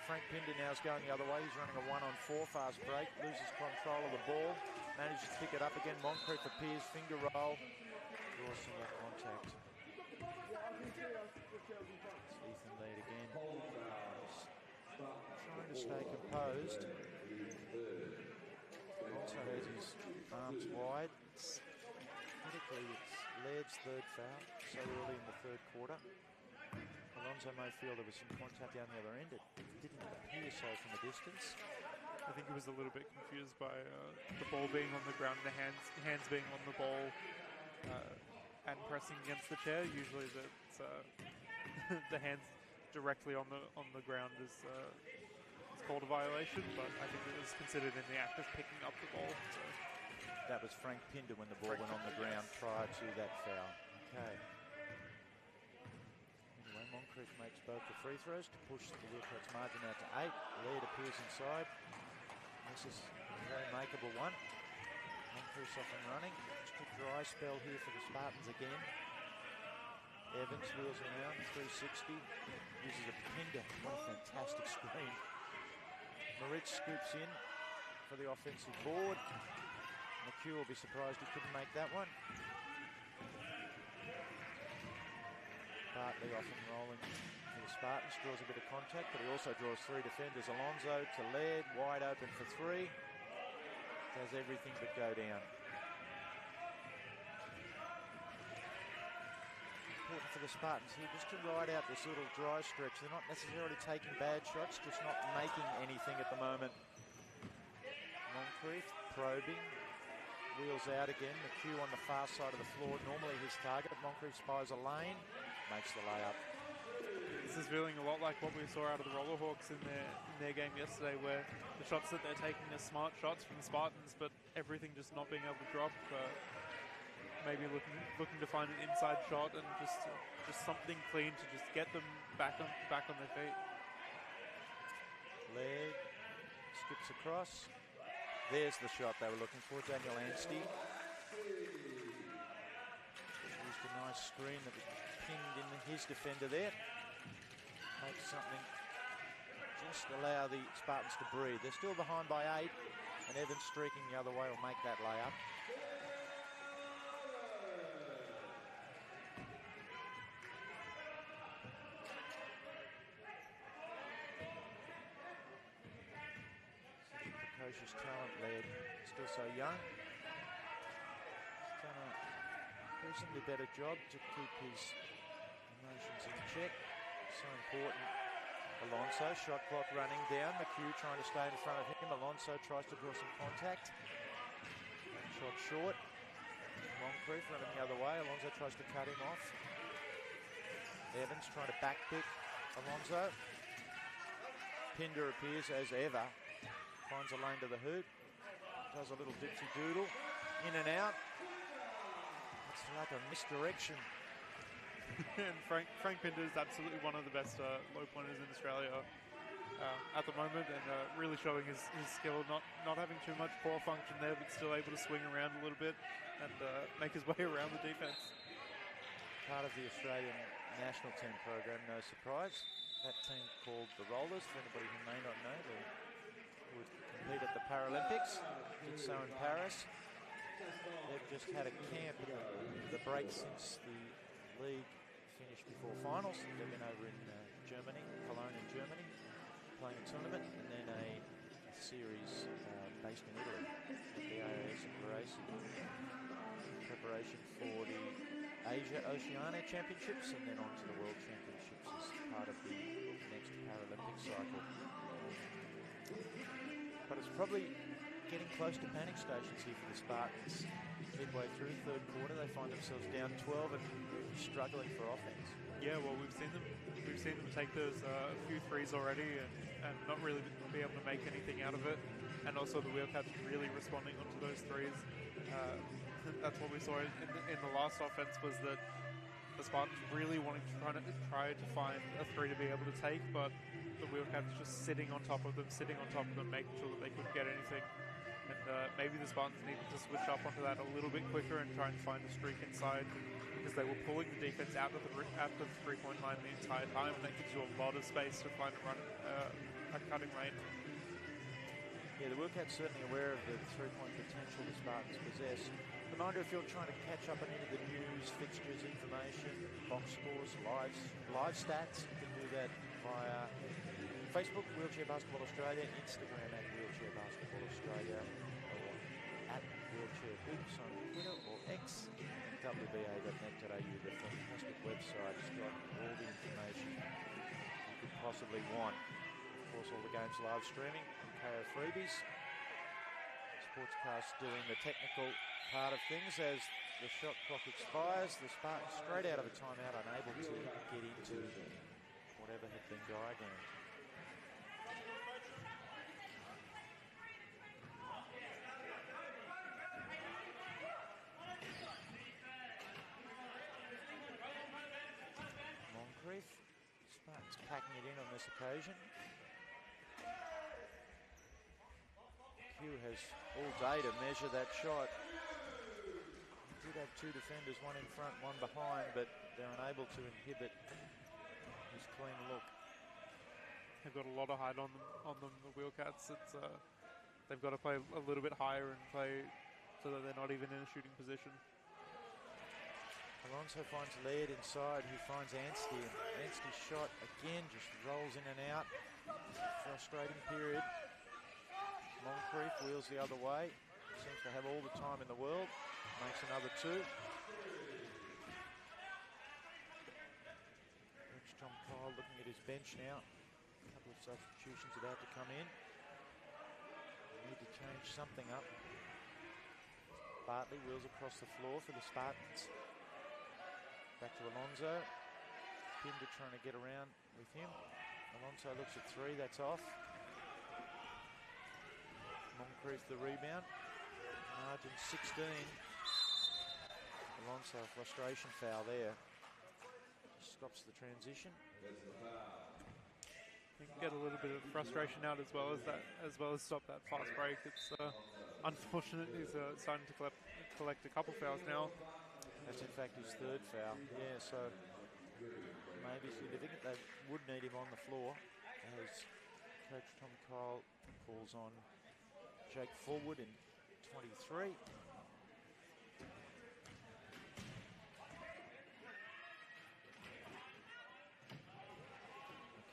Frank Pinder now is going the other way. He's running a 1-on-4 fast break, loses control of the ball, manages to pick it up again. Moncrief appears, finger roll, draws some more contact. It's Ethan lead again. Trying to stay composed. Also has his arms wide. Technically, it's Laird's third foul so early in the third quarter. Alonso may feel there was some contact down the other end. It didn't appear so from a distance. I think he was a little bit confused by the ball being on the ground, the hands being on the ball and pressing against the chair. Usually the hands directly on the ground is called a violation, but I think it was considered in the act of picking up the ball. So. That was Frank Pinder when the ball went on the ground prior to that foul. Okay. Moncrief makes both the free throws to push the Wheelcats margin out to 8. Laird appears inside. This is a very makeable one. Moncrief's off and running. Just a dry spell here for the Spartans again. Evans wheels around, 360, uses a pinder. What a fantastic screen. Moritz scoops in for the offensive board. McHugh will be surprised he couldn't make that one. Bartley off and rolling for the Spartans, draws a bit of contact, but he also draws three defenders. Alonso to Laird, wide open for three. Does everything but go down. Important for the Spartans here just to ride out this little dry stretch. They're not necessarily taking bad shots, just not making anything at the moment. Moncrief probing, wheels out again. McHugh on the far side of the floor, normally his target. Moncrief spies a lane, makes the layup. This is feeling a lot like what we saw out of the Rollerhawks in their game yesterday, where the shots that they're taking are smart shots from the Spartans, but everything just not being able to drop. Maybe looking to find an inside shot and just something clean to just get them back on their feet. Laird skips across. There's the shot they were looking for. Daniel Anstey used a nice screen that was pinned in his defender there. Make something, just allow the Spartans to breathe. They're still behind by 8, and Evans streaking the other way will make that layup. Precocious talent, Laird, still so young. He's done a reasonably better job to keep his emotions in check. So important. Alonso, shot clock running down. McHugh trying to stay in front of him. Alonso tries to draw some contact. Shot short. Moncrief running the other way. Alonso tries to cut him off. Evans trying to backpick Alonso. Pinder appears as ever. Finds a lane to the hoop. Does a little dipsy doodle. In and out. It's like a misdirection. And Frank Pinder is absolutely one of the best low pointers in Australia at the moment, and really showing his skill, not having too much core function there, but still able to swing around a little bit and make his way around the defense. Part of the Australian national team program, no surprise. That team called the Rollers, for anybody who may not know, they would compete at the Paralympics. Did so in Paris. They've just had a camp in the break since the league finished before finals. They've been over in Germany, Cologne in Germany, playing a tournament, and then a series based in Italy at the AIS in Paris. Preparation for the Asia-Oceania Championships, and then on to the World Championships as part of the next Paralympic cycle. But it's probably getting close to panic stations here for the Spartans. Midway through third quarter, they find themselves down 12 and struggling for offense. Yeah, well, we've seen them take those few threes already and not really be able to make anything out of it. And also the Wheelcats really responding onto those threes. That's what we saw in the last offense, was that the Spartans really wanting to try to find a three to be able to take, but the Wheelcats just sitting on top of them, making sure that they couldn't get anything. And maybe the Spartans needed to switch up onto that a little bit quicker and try and find a streak inside, because they were pulling the defense out of the three-point line the entire time, and that gives you a lot of space to find a cutting lane. Yeah, the Wheelcats certainly aware of the three-point potential the Spartans possess. Reminder, if you're trying to catch up on any of the news, fixtures, information, box scores, live stats, you can do that via Facebook, Wheelchair Basketball Australia, Instagram at Wheelchair Basketball Australia, or at Wheelchair Hoops on Twitter or X, and WBA.net.au, the fantastic website. It's got all the information you could possibly want. Of course, all the games live streaming on KO Freebies. Sportscast doing the technical part of things as the shot clock expires. The Spartans straight out of a timeout, unable to get into whatever had been diagrammed. Moncrief, Spartans packing it in on this occasion. Q has all day to measure that shot. did have two defenders, one in front, one behind, but they're unable to inhibit his clean look. They've got a lot of height on them, the Wheelcats. It's they've got to play a little bit higher and play so that they're not even in a shooting position. Alonso finds Laird inside, who finds Anstey, and Anstey's shot again just rolls in and out. Frustrating period. Moncrief wheels the other way. Seems to have all the time in the world. Makes another two. Rich Tom Kyle looking at his bench now. A couple of substitutions about to come in. Need to change something up. Bartley wheels across the floor for the Spartans. Back to Alonso. Pinder trying to get around with him. Alonso looks at three, that's off. Moncrief the rebound. Margin 16. Alonso, frustration foul there. Stops the transition. You can get a little bit of frustration out as well as stop that fast break. It's unfortunate he's starting to collect a couple fouls now. That's in fact his third foul. Yeah, so maybe significant. They would need him on the floor as Coach Tom Kyle calls on Jake Forward in 23.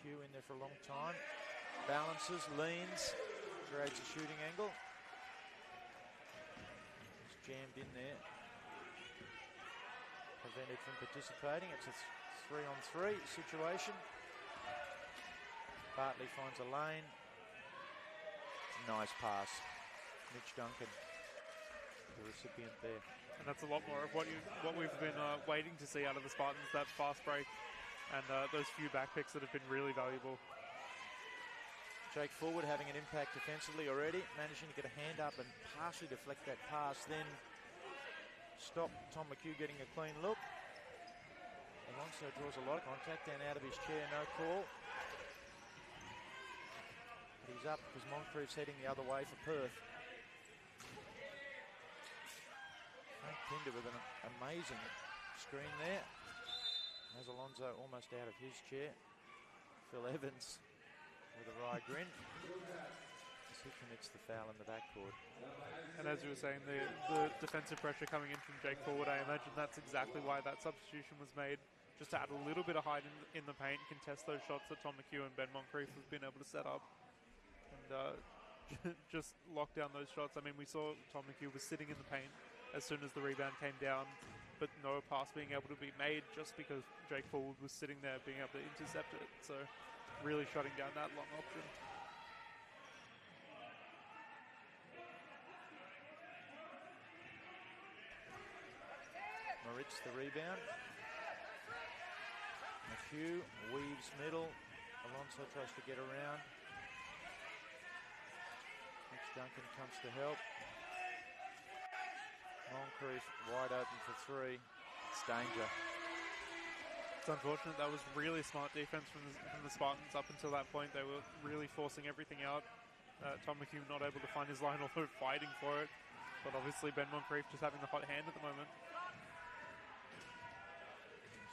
McHugh in there for a long time. Balances, leans, creates a shooting angle. He's jammed in there. Prevented from participating. It's a 3-on-3 situation. Bartley finds a lane. Nice pass. Mitch Duncan, the recipient there. And that's a lot more of what we've been waiting to see out of the Spartans, that fast break and those few back picks that have been really valuable. Jake Forward having an impact defensively already, managing to get a hand up and partially deflect that pass, then stop Tom McHugh getting a clean look. Alonso draws a lot of contact, down out of his chair, no call. But he's up because Moncrief's heading the other way for Perth. Frank Pinder with an amazing screen there. There's Alonso almost out of his chair. Phil Evans with a wry grin as he commits the foul in the backcourt. And as you were saying, the defensive pressure coming in from Jake Forward, I imagine that's exactly why that substitution was made, just to add a little bit of height in the paint, contest those shots that Tom McHugh and Ben Moncrief have been able to set up, and just lock down those shots. I mean, we saw Tom McHugh was sitting in the paint as soon as the rebound came down, but no pass being able to be made just because Jake Forward was sitting there being able to intercept it. So really shutting down that long option. Moritz the rebound. McHugh weaves middle. Alonso tries to get around. Mitch Duncan comes to help. Moncrief wide open for three. It's danger. It's unfortunate. That was really smart defense from the Spartans up until that point. They were really forcing everything out. Tom McHugh not able to find his line, although fighting for it. But obviously Ben Moncrief just having the hot hand at the moment.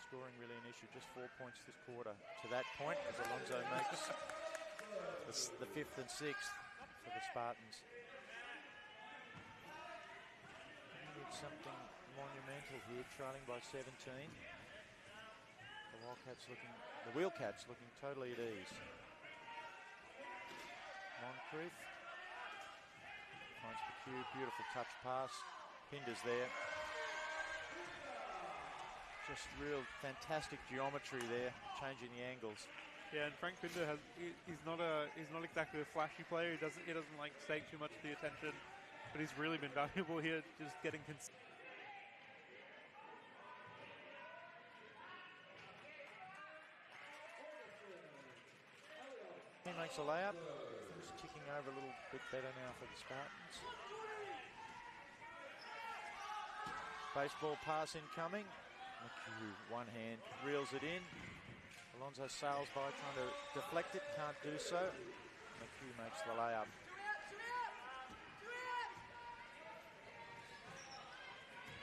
Scoring really an issue. Just 4 points this quarter. To that point, as Alonso makes the fifth and sixth for the Spartans. Something monumental here, trailing by 17. The Wheelcats looking totally at ease. Moncrief finds McHugh, beautiful touch pass. Pinder's there. Just real fantastic geometry there, changing the angles. Yeah, and Frank Pinder he's not exactly a flashy player. He doesn't like take too much of the attention. But he's really been valuable here, just getting He makes a layup. Just ticking over a little bit better now for the Spartans. Baseball pass incoming. McHugh, one hand, reels it in. Alonso sails by, trying to deflect it, can't do so. McHugh makes the layup.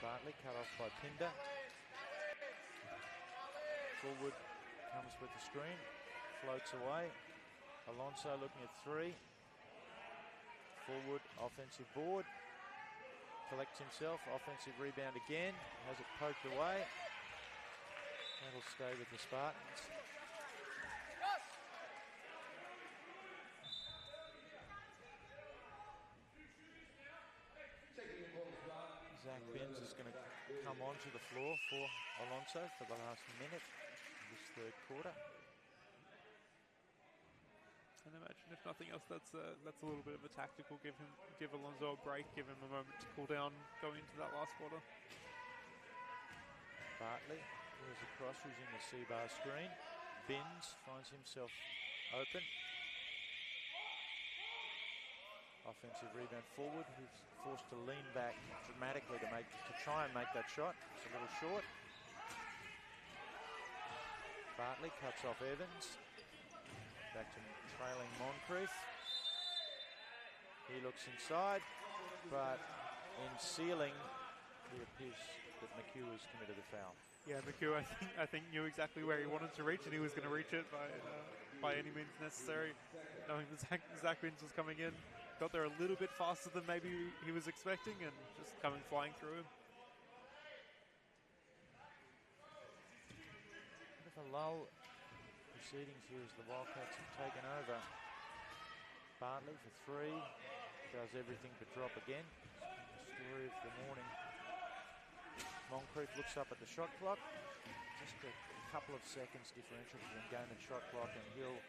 Bartley cut off by Pinder. Forward comes with the screen, floats away. Alonso looking at 3. Forward, offensive board. Collects himself, offensive rebound again. Has it poked away. That'll stay with the Spartans. Zach Binns is going to come onto the floor for Alonso for the last minute of this third quarter. And imagine if nothing else, that's a little bit of a tactical. Give Alonso a break, give him a moment to cool down going into that last quarter. Bartley goes across using the C-bar screen. Binns finds himself open. Offensive rebound forward. He's forced to lean back dramatically to try and make that shot. It's a little short. Bartley cuts off Evans. Back to trailing Moncrief. He looks inside, but in sealing, it appears that McHugh has committed the foul. Yeah, McHugh, I think knew exactly where he wanted to reach, and he was going to reach it by any means necessary, knowing that Zach Binns was coming in. Got there a little bit faster than maybe he was expecting, and just coming flying through him. Bit of a lull proceedings here as the Wildcats have taken over. Bartley for 3, does everything but drop again. The story of the morning. Moncrief looks up at the shot clock. Just a couple of seconds differential between game and shot clock, and he'll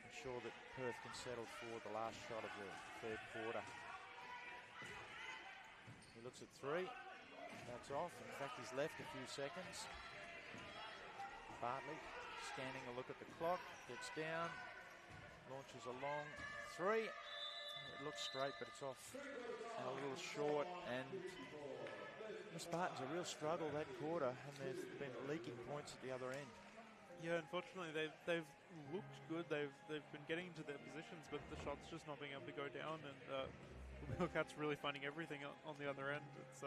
ensure that Perth can settle for the last shot of the third quarter. He looks at 3. That's off. In fact, he's left a few seconds. Bartley scanning a look at the clock, gets down, launches a long 3. It looks straight, but it's off and a little short. And the Spartans a real struggle that quarter, and they've been leaking points at the other end. Yeah, unfortunately, they've looked good. They've been getting into their positions, but the shots just not being able to go down. And the Wheelcats really finding everything on the other end. It's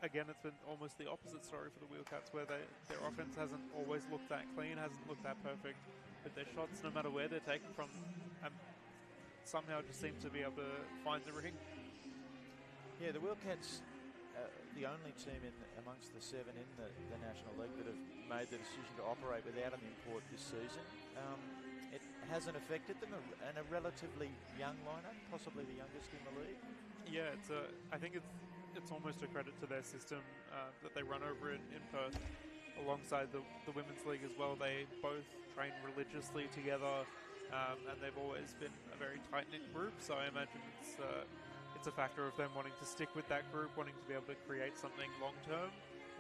again, it's been almost the opposite story for the Wheelcats, where their offense hasn't always looked that clean, hasn't looked that perfect, but their shots, no matter where they're taken from, somehow just seem to be able to find the ring. Yeah, the Wheelcats, the only team amongst the 7 in the National League that have made the decision to operate without an import this season. It hasn't affected them, and a relatively young lineup, possibly the youngest in the league. Yeah, I think it's almost a credit to their system that they run over in Perth, alongside the women's league as well. They both train religiously together, and they've always been a very tight-knit group, so I imagine it's a factor of them wanting to stick with that group, wanting to be able to create something long-term.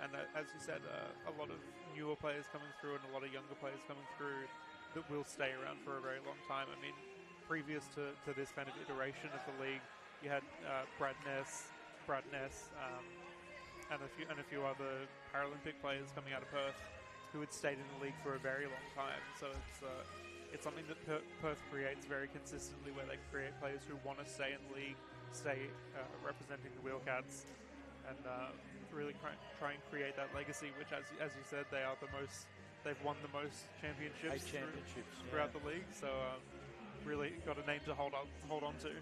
And as you said, a lot of newer players coming through and a lot of younger players coming through that will stay around for a very long time. I mean, previous to this kind of iteration of the league, you had Brad Ness, and a few other Paralympic players coming out of Perth who had stayed in the league for a very long time. So it's something that Perth creates very consistently, where they create players who want to stay in the league, stay representing the Wheelcats, and really try and create that legacy. Which, as you said, they've won the most championships throughout the league. So really got a name to hold on to.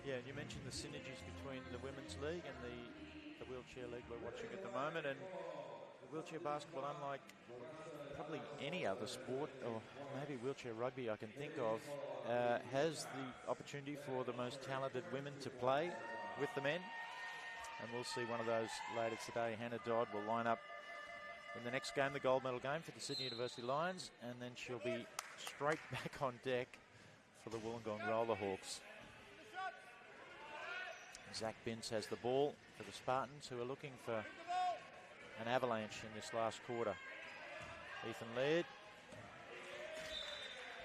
Yeah, and you mentioned the synergies between the Women's League and the Wheelchair League we're watching at the moment. And the wheelchair basketball, unlike probably any other sport, or maybe wheelchair rugby I can think of, has the opportunity for the most talented women to play with the men. And we'll see one of those later today. Hannah Dodd will line up in the next game, the gold medal game for the Sydney University Lions, and then she'll be straight back on deck for the Wollongong Rollerhawks. Zach Binns has the ball for the Spartans, who are looking for an avalanche in this last quarter. Ethan Laird,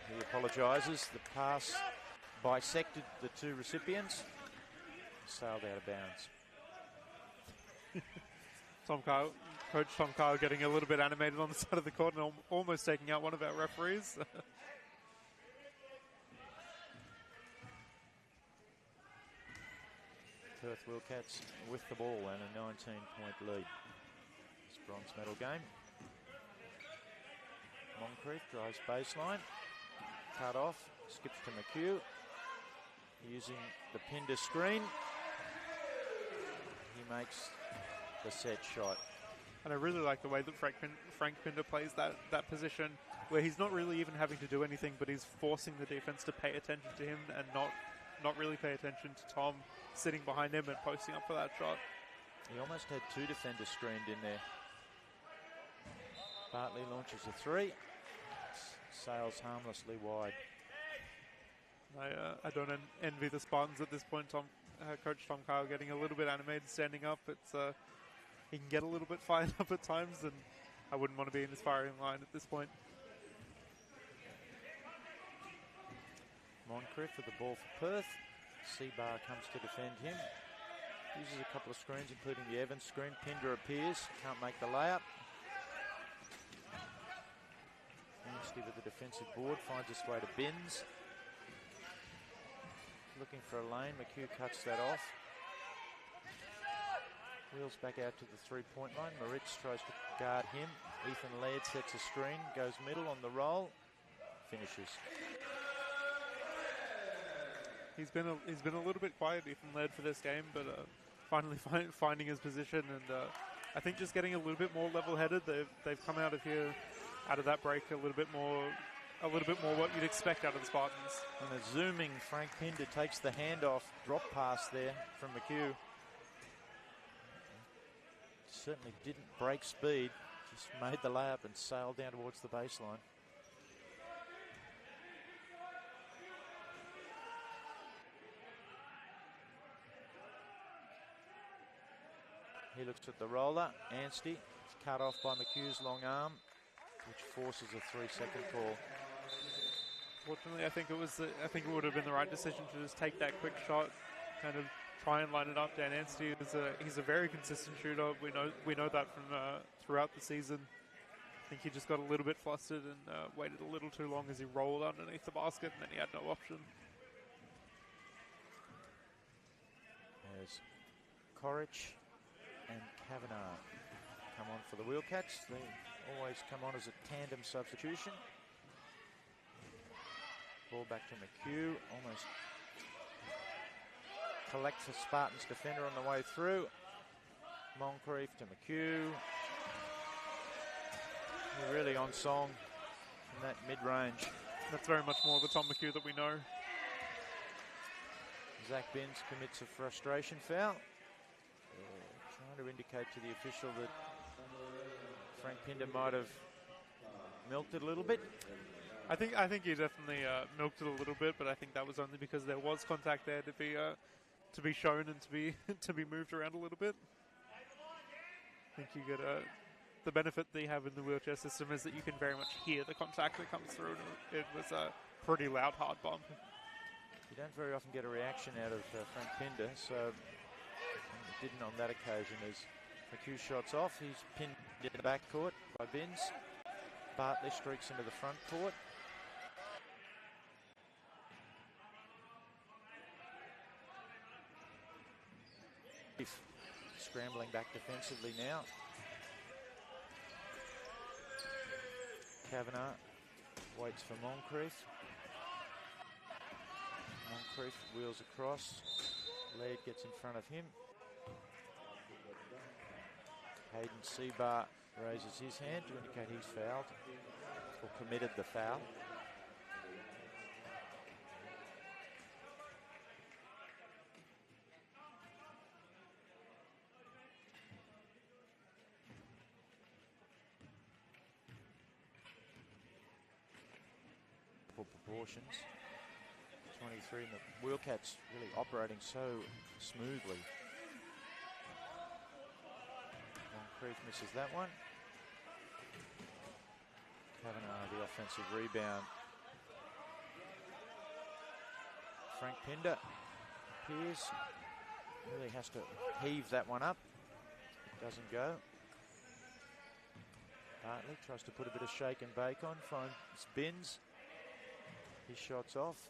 he apologises. The pass bisected the 2 recipients, sailed out of bounds. Coach Tom Kyle getting a little bit animated on the side of the court and almost taking out one of our referees. Perth Wheelcats with the ball and a 19-point lead. This bronze medal game. Moncrief drives baseline. Cut off. Skips to McHugh. Using the Pinder screen. He makes the set shot. And I really like the way that Frank Pinder plays that position, where he's not really even having to do anything, but he's forcing the defense to pay attention to him and not really pay attention to Tom sitting behind him and posting up for that shot. He almost had two defenders screened in there. Bartley launches a three. Sails harmlessly wide. I don't envy the Spartans at this point. Coach Tom Kyle getting a little bit animated standing up. He can get a little bit fired up at times, and I wouldn't want to be in his firing line at this point. Moncrief with the ball for Perth. Seabar comes to defend him. Uses a couple of screens, including the Evans screen. Pinder appears, can't make the layup. Anstey with the defensive board, finds its way to Binns. Looking for a lane, McHugh cuts that off. Wheels back out to the three-point line. Moritz tries to guard him. Ethan Laird sets a screen, goes middle on the roll, finishes. He's been a little bit quiet, Ethan Laird, for this game, but finally finding his position, and I think just getting a little bit more level-headed. They've come out of that break a little bit more what you'd expect out of the Spartans. And a zooming Frank Pinder takes the handoff, drop pass there from McHugh. Certainly didn't break speed, just made the layup and sailed down towards the baseline. He looks at the roller. Anstey is cut off by McHugh's long arm, which forces a 3-second call. Fortunately, I think it would have been the right decision to just take that quick shot, kind of try and line it up. Dan Anstey he's a very consistent shooter. We know that from throughout the season. I think he just got a little bit flustered and waited a little too long as he rolled underneath the basket, and then he had no option. There's Corrich and Kavanagh come on for the Wheelcats. They always come on as a tandem substitution. Ball back to McHugh. Almost collects the Spartans defender on the way through. Moncrief to McHugh. We're really on song in that mid-range. That's very much more the Tom McHugh that we know. Zach Binns commits a frustration foul. Trying to indicate to the official that Frank Pinder might have milked it a little bit. I think he definitely milked it a little bit, but I think that was only because there was contact there to be shown and to be moved around a little bit. I think you get the benefit that you have in the wheelchair system is that you can very much hear the contact that comes through. And it was a pretty loud hard bump. You don't very often get a reaction out of Frank Pinder, so it didn't on that occasion as McHugh shots off. He's pinned in the backcourt by Binns. Bartley streaks into the front court. Scrambling back defensively now. Kavanagh waits for Moncrief. Moncrief wheels across. Laird gets in front of him. Hayden Seabar raises his hand to indicate he's fouled or committed the foul. Proportions. 23 and the Wheelcats really operating so smoothly. Moncrief misses that one. Kavanagh the offensive rebound. Frank Pinder appears. Really has to heave that one up. Doesn't go. Bartley tries to put a bit of shake and bake on. Finds Binns. His shot's off.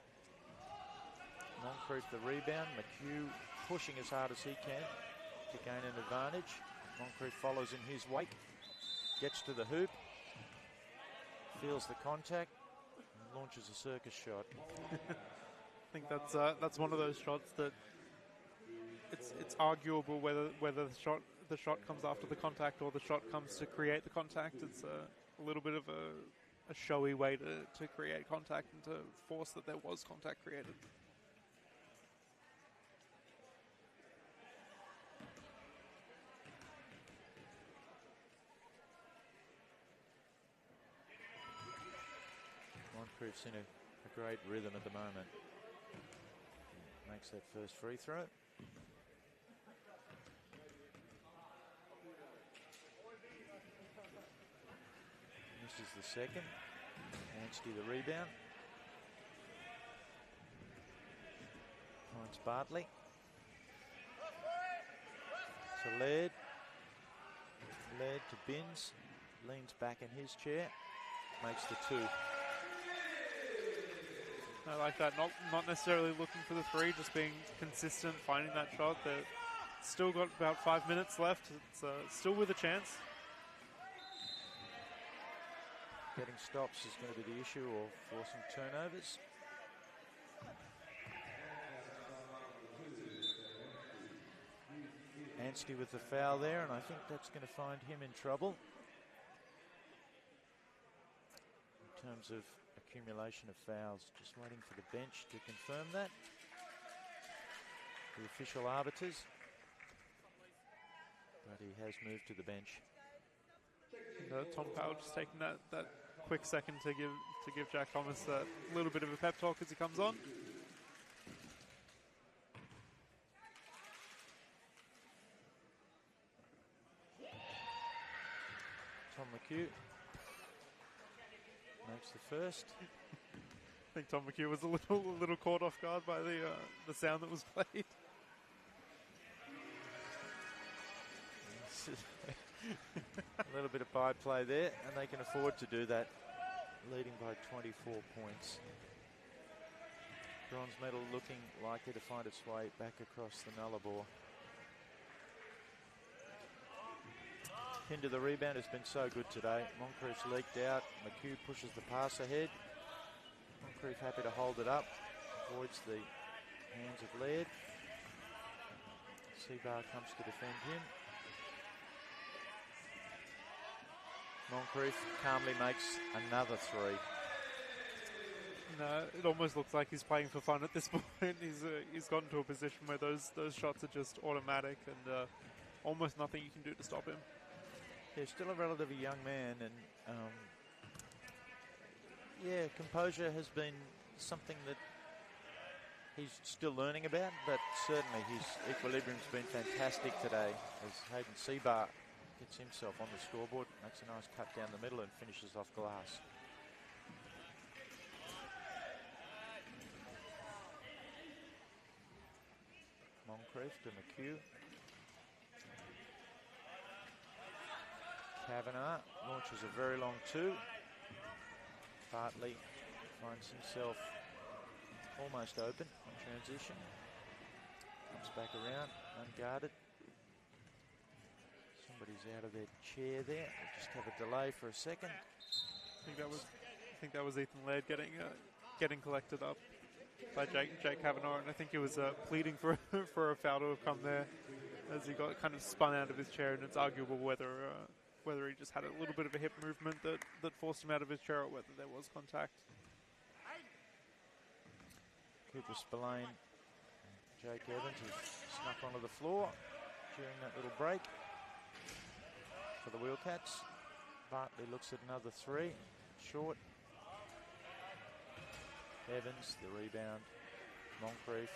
Moncrief the rebound. McHugh pushing as hard as he can to gain an advantage. Moncrief follows in his wake, gets to the hoop, feels the contact, and launches a circus shot. I think that's one of those shots that it's arguable whether the shot comes after the contact or the shot comes to create the contact. It's a little bit of a showy way to create contact and to force that there was contact created. Moncrief's in a great rhythm at the moment. Makes that first free throw. Misses the second. Anstey the rebound. Finds Bartley. To Laird. Laird to Binns. Leans back in his chair. Makes the two. I like that. Not necessarily looking for the three, just being consistent, finding that shot. They've still got about 5 minutes left. It's still with a chance. Getting stops is going to be the issue, or forcing turnovers. Anstey with the foul there, and I think that's going to find him in trouble in terms of accumulation of fouls. Just waiting for the bench to confirm that. The official arbiters. But he has moved to the bench. Tom Powell just taking that quick second to give Jack Thomas a little bit of a pep talk as he comes on. Tom McHugh makes the first. I think Tom McHugh was a little caught off guard by the sound that was played. A little bit of byplay there, and they can afford to do that, leading by 24 points. Bronze medal looking likely to find its way back across the Nullarbor. Pinder, the rebound has been so good today. Moncrief's leaked out. McHugh pushes the pass ahead. Moncrief happy to hold it up. Avoids the hands of Laird. Seabar comes to defend him. Moncrief calmly makes another three. No, it almost looks like he's playing for fun at this point. He's gotten to a position where those shots are just automatic, and almost nothing you can do to stop him. He's still a relatively young man, and composure has been something that he's still learning about, but certainly his equilibrium's been fantastic today as Hayden Seabar gets himself on the scoreboard, makes a nice cut down the middle and finishes off glass. Moncrief to McHugh. Kavanagh launches a very long two. Bartley finds himself almost open on transition. Comes back around, unguarded. Somebody's out of their chair there. We'll just have a delay for a second. I think that was Ethan Laird getting collected up by Jake Kavanagh, and I think he was pleading for a foul to have come there as he got kind of spun out of his chair, and it's arguable whether he just had a little bit of a hip movement that forced him out of his chair or whether there was contact. Cooper Spillane and Jake Evans have snuck onto the floor during that little break for the Wheelcats. Bartley looks at another three, short. Evans, the rebound. Moncrief.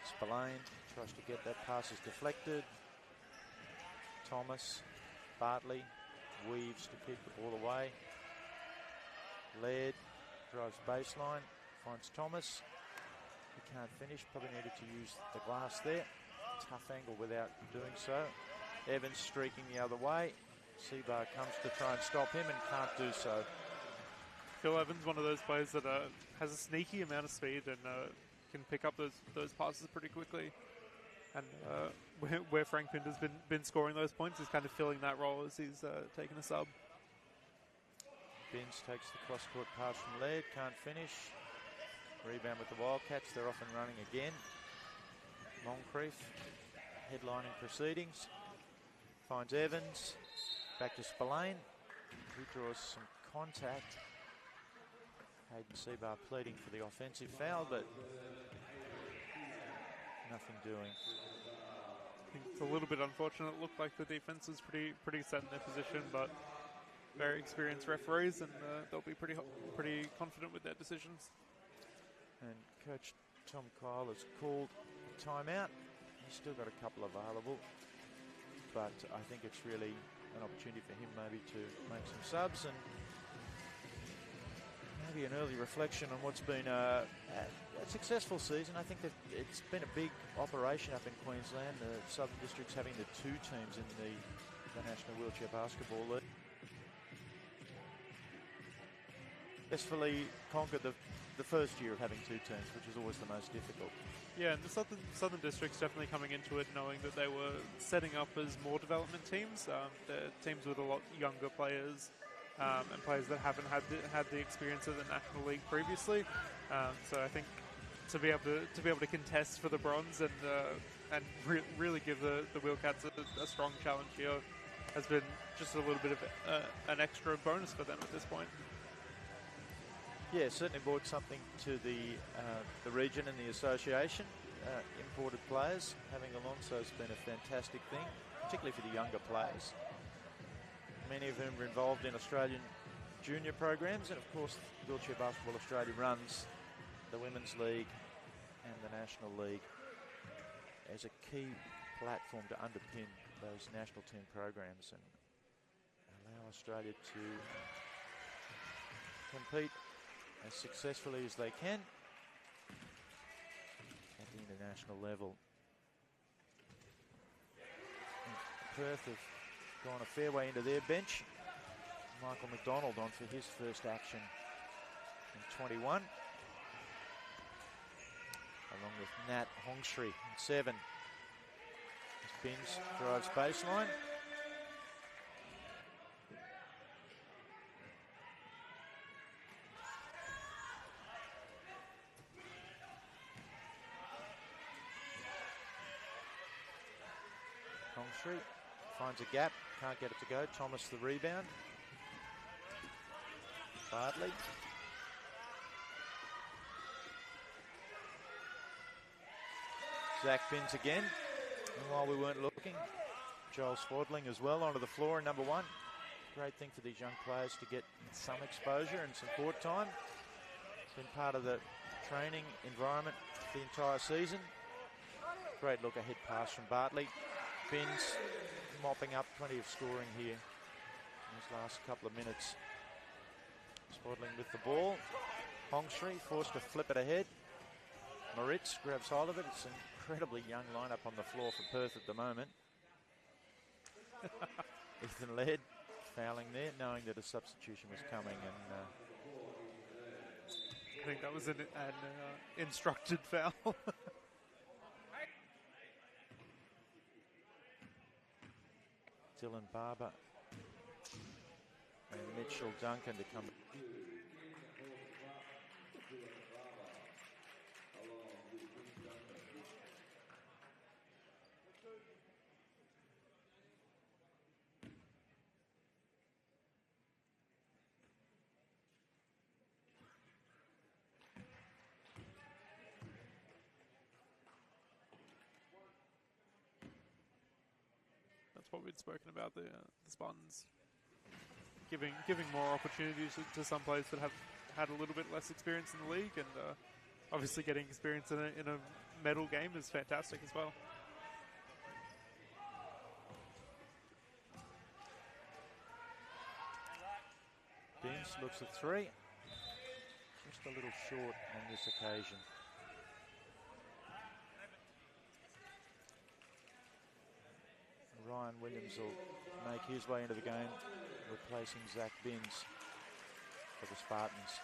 Spillane tries to get that pass, is deflected. Thomas. Bartley weaves to keep the ball away. Laird drives baseline, finds Thomas. He can't finish, probably needed to use the glass there. Tough angle without doing so. Evans streaking the other way. Seabar comes to try and stop him and can't do so. Phil Evans, one of those players that has a sneaky amount of speed, and can pick up those passes pretty quickly. And where Frank Pinder's been scoring those points is kind of filling that role as he's taken a sub. Binns takes the cross-court pass from Laird, can't finish. Rebound with the Wildcats, they're off and running again. Moncrief, headlining proceedings. Finds Evans, back to Spillane. He draws some contact. Hayden Seabar pleading for the offensive foul, but nothing doing. I think it's a little bit unfortunate. It looked like the defense was pretty set in their position, but very experienced referees, and they'll be pretty confident with their decisions. And Coach Tom Kyle has called a timeout. He's still got a couple available, but I think it's really an opportunity for him maybe to make some subs and maybe an early reflection on what's been a successful season. I think that it's been a big operation up in Queensland, the Southern Districts having the two teams in the National Wheelchair Basketball League. Successfully conquered the first year of having two teams, which is always the most difficult. Yeah, and the Southern Districts definitely coming into it knowing that they were setting up as more development teams. They're teams with a lot younger players and players that haven't had the experience of the National League previously. So I think to be able to contest for the bronze and really give the Wheelcats a strong challenge here has been just a little bit of an extra bonus for them at this point. Yeah, certainly brought something to the region and the association. Imported players having Alonso has been a fantastic thing, particularly for the younger players. Many of whom are involved in Australian junior programs, and of course Wheelchair Basketball Australia runs the Women's League and the National League as a key platform to underpin those national team programs and allow Australia to compete as successfully as they can at the international level. Perth have gone a fair way into their bench. Michael McDonald on for his first action in 21. Along with Nat Hongshree in 7. As Binns drives baseline. Hongshree finds a gap, can't get it to go. Thomas the rebound. Bartley. Zach Binns again. And while we weren't looking, Joel Swadling as well onto the floor in number 1. Great thing for these young players to get some exposure and some court time. It's been part of the training environment the entire season. Great look ahead pass from Bartley. Binns mopping up, plenty of scoring here in his last couple of minutes. Swadling with the ball. Hongshree forced to flip it ahead. Moritz grabs hold of it. It's an incredibly young lineup on the floor for Perth at the moment. Ethan Laird fouling there, knowing that a substitution was coming, and I think that was an instructed foul. Dylan Barber and Mitchell Duncan to come. What we'd spoken about, the Spartans giving more opportunities to some players that have had a little bit less experience in the league, and obviously getting experience in a medal game is fantastic as well. Binns looks at 3, just a little short on this occasion. Ryan Williams will make his way into the game, replacing Zach Binns for the Spartans.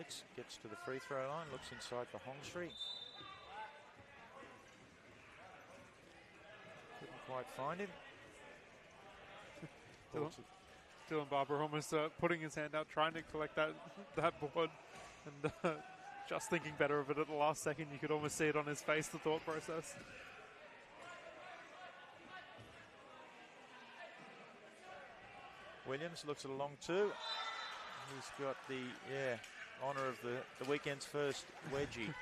Moritz gets to the free throw line, looks inside for Hongsri. Couldn't quite find him. Dylan Barber almost putting his hand out, trying to collect that board, and just thinking better of it at the last second. You could almost see it on his face, the thought process. Williams looks at a long two. He's got the honour of the weekend's first wedgie.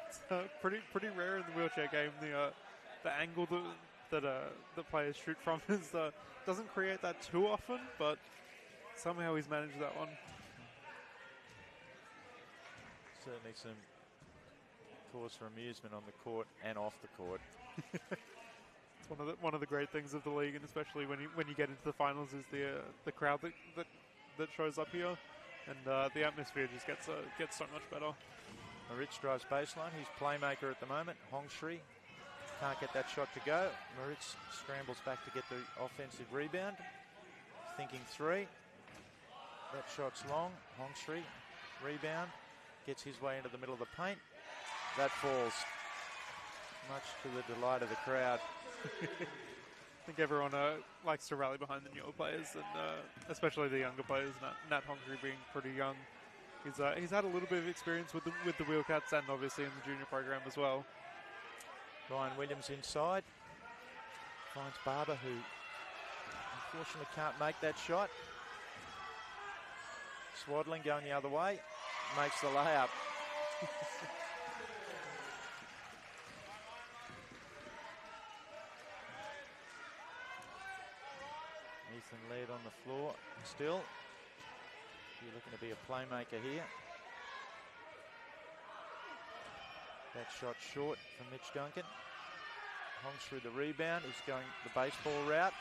It's pretty rare in the wheelchair game. The angle that players shoot from doesn't create that too often, but somehow he's managed that one. Certainly some cause for amusement on the court and off the court. It's one of the great things of the league, and especially when you get into the finals, is the crowd that shows up here, and the atmosphere just gets so much better. Moritz drives baseline. He's playmaker at the moment. Hongsri can't get that shot to go. Moritz scrambles back to get the offensive rebound. Thinking three. That shot's long. Hongsri rebound. Gets his way into the middle of the paint. That falls. Much to the delight of the crowd. I think everyone likes to rally behind the newer players, and especially the younger players. Nat Hongsri being pretty young. He's had a little bit of experience with the Wheelcats, and obviously in the junior program as well. Ryan Williams inside. Finds Barber, who unfortunately can't make that shot. Swaddling going the other way. Makes the layup. Ethan Laird on the floor still. You're looking to be a playmaker here. That shot short from Mitch Duncan. Hongs through the rebound. He's going the baseball route.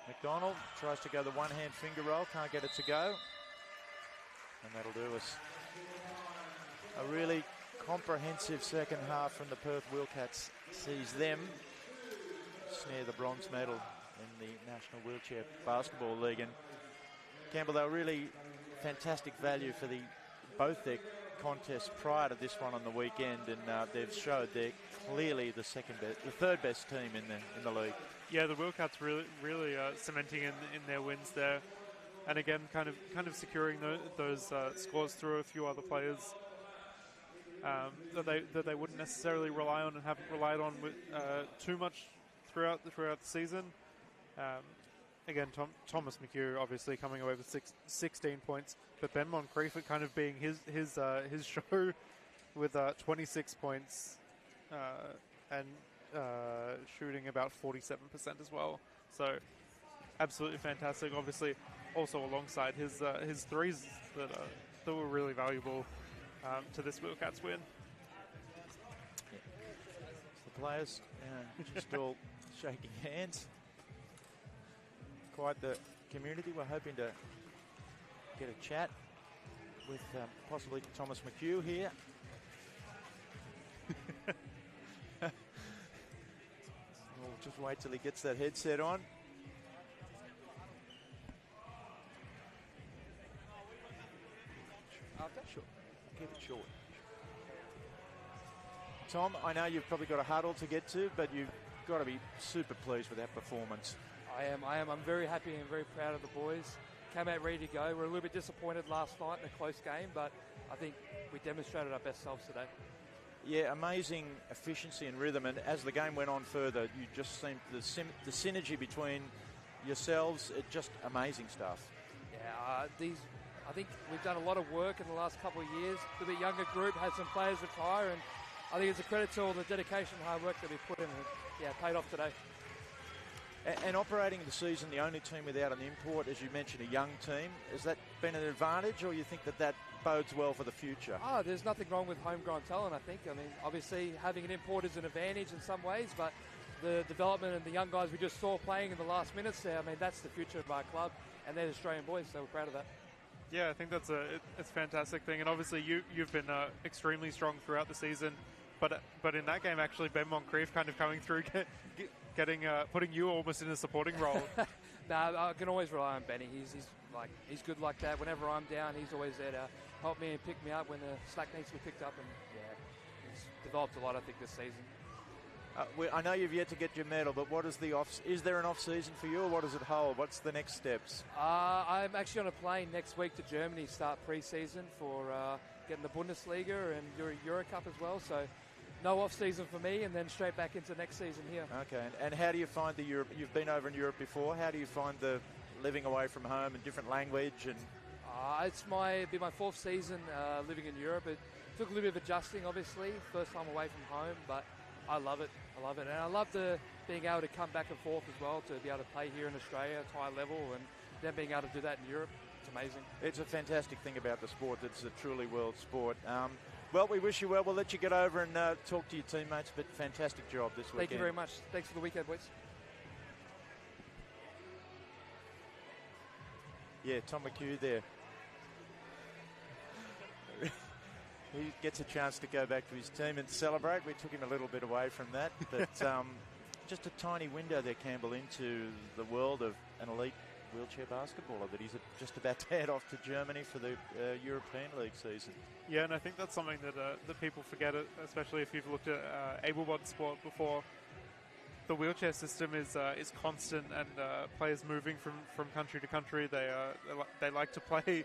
McDonald tries to go the one-hand finger roll. Can't get it to go. And that'll do us. A really comprehensive second half from the Perth Wheelcats sees them snare the bronze medal in the National Wheelchair Basketball League. And Campbell, they were really fantastic value for both their contests prior to this one on the weekend, and they've showed they're clearly the third best team in the league. Yeah, the Wheelcats really cementing in their wins there, and again, kind of securing those scores through a few other players that they wouldn't necessarily rely on and haven't relied on with, too much throughout the season. Again, Thomas McHugh obviously coming away with 16 points, but Ben Moncrief kind of being his show with 26 points and shooting about 47% as well. So absolutely fantastic. Obviously, also alongside his threes that were really valuable to this Wheelcats win. Yeah. The players just all shaking hands. Quite the community. We're hoping to get a chat with possibly Thomas McHugh here. We'll just wait till he gets that headset on. Sure. Keep it short. Tom, I know you've probably got a huddle to get to, but you've got to be super pleased with that performance. I am. I'm very happy and very proud of the boys. Came out ready to go. We're a little bit disappointed last night in a close game, but I think we demonstrated our best selves today. Yeah, amazing efficiency and rhythm. And as the game went on further, you just seemed the synergy between yourselves, just amazing stuff. Yeah, I think we've done a lot of work in the last couple of years. A bit younger group, had some players retire, and I think it's a credit to all the dedication and hard work that we put in. And, yeah, paid off today. And operating the season, the only team without an import, as you mentioned, a young team, has that been an advantage, or you think that bodes well for the future? There's nothing wrong with homegrown talent, I think. I mean, obviously having an import is an advantage in some ways, but the development and the young guys we just saw playing in the last minutes there, I mean, that's the future of our club, and they're Australian boys, so we're proud of that. Yeah, I think it's a fantastic thing, and obviously you've been extremely strong throughout the season, but in that game actually Ben Moncrief kind of coming through, putting you almost in a supporting role. Nah, I can always rely on Benny. He's good like that. Whenever I'm down, he's always there to help me and pick me up when the slack needs to be picked up. And yeah, he's developed a lot, I think, this season. I know you've yet to get your medal, but what is is there an off season for you, or what does it hold? What's the next steps? I'm actually on a plane next week to Germany, start pre-season for getting the Bundesliga and Euro Cup as well. So no off season for me, and then straight back into next season here. Okay, and how do you find the Europe? You've been over in Europe before. How do you find the living away from home and different language? And it's be my fourth season living in Europe. It took a little bit of adjusting, obviously, first time away from home, but I love it. And I love being able to come back and forth as well, to be able to play here in Australia at high level, and then being able to do that in Europe. It's amazing. It's a fantastic thing about the sport. It's a truly world sport. Well, we wish you well. We'll let you get over and talk to your teammates, but fantastic job this weekend. Thank you very much. Thanks for the weekend, boys. Yeah, Tom McHugh there. He gets a chance to go back to his team and celebrate. We took him a little bit away from that, but just a tiny window there, Campbell, into the world of an elite wheelchair basketballer, that he's just about to head off to Germany for the European League season. Yeah, and I think that's something that people forget, especially if you've looked at able-bodied sport before. The wheelchair system is constant, and players moving from country to country. They like to play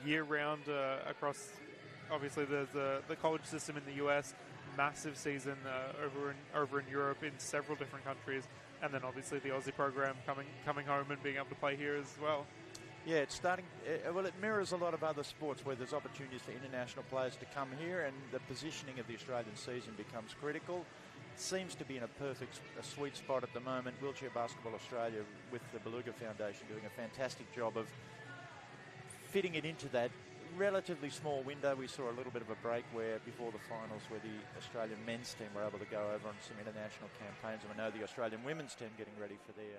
year-round across. Obviously, there's the college system in the US, massive season over in Europe in several different countries, and then obviously the Aussie program coming home and being able to play here as well. Yeah, it's starting. Well, it mirrors a lot of other sports where there's opportunities for international players to come here, and the positioning of the Australian season becomes critical. It seems to be in a sweet spot at the moment. Wheelchair Basketball Australia, with the Beluga Foundation, doing a fantastic job of fitting it into that relatively small window. We saw a little bit of a break before the finals, where the Australian men's team were able to go over on some international campaigns, and I know the Australian women's team getting ready for their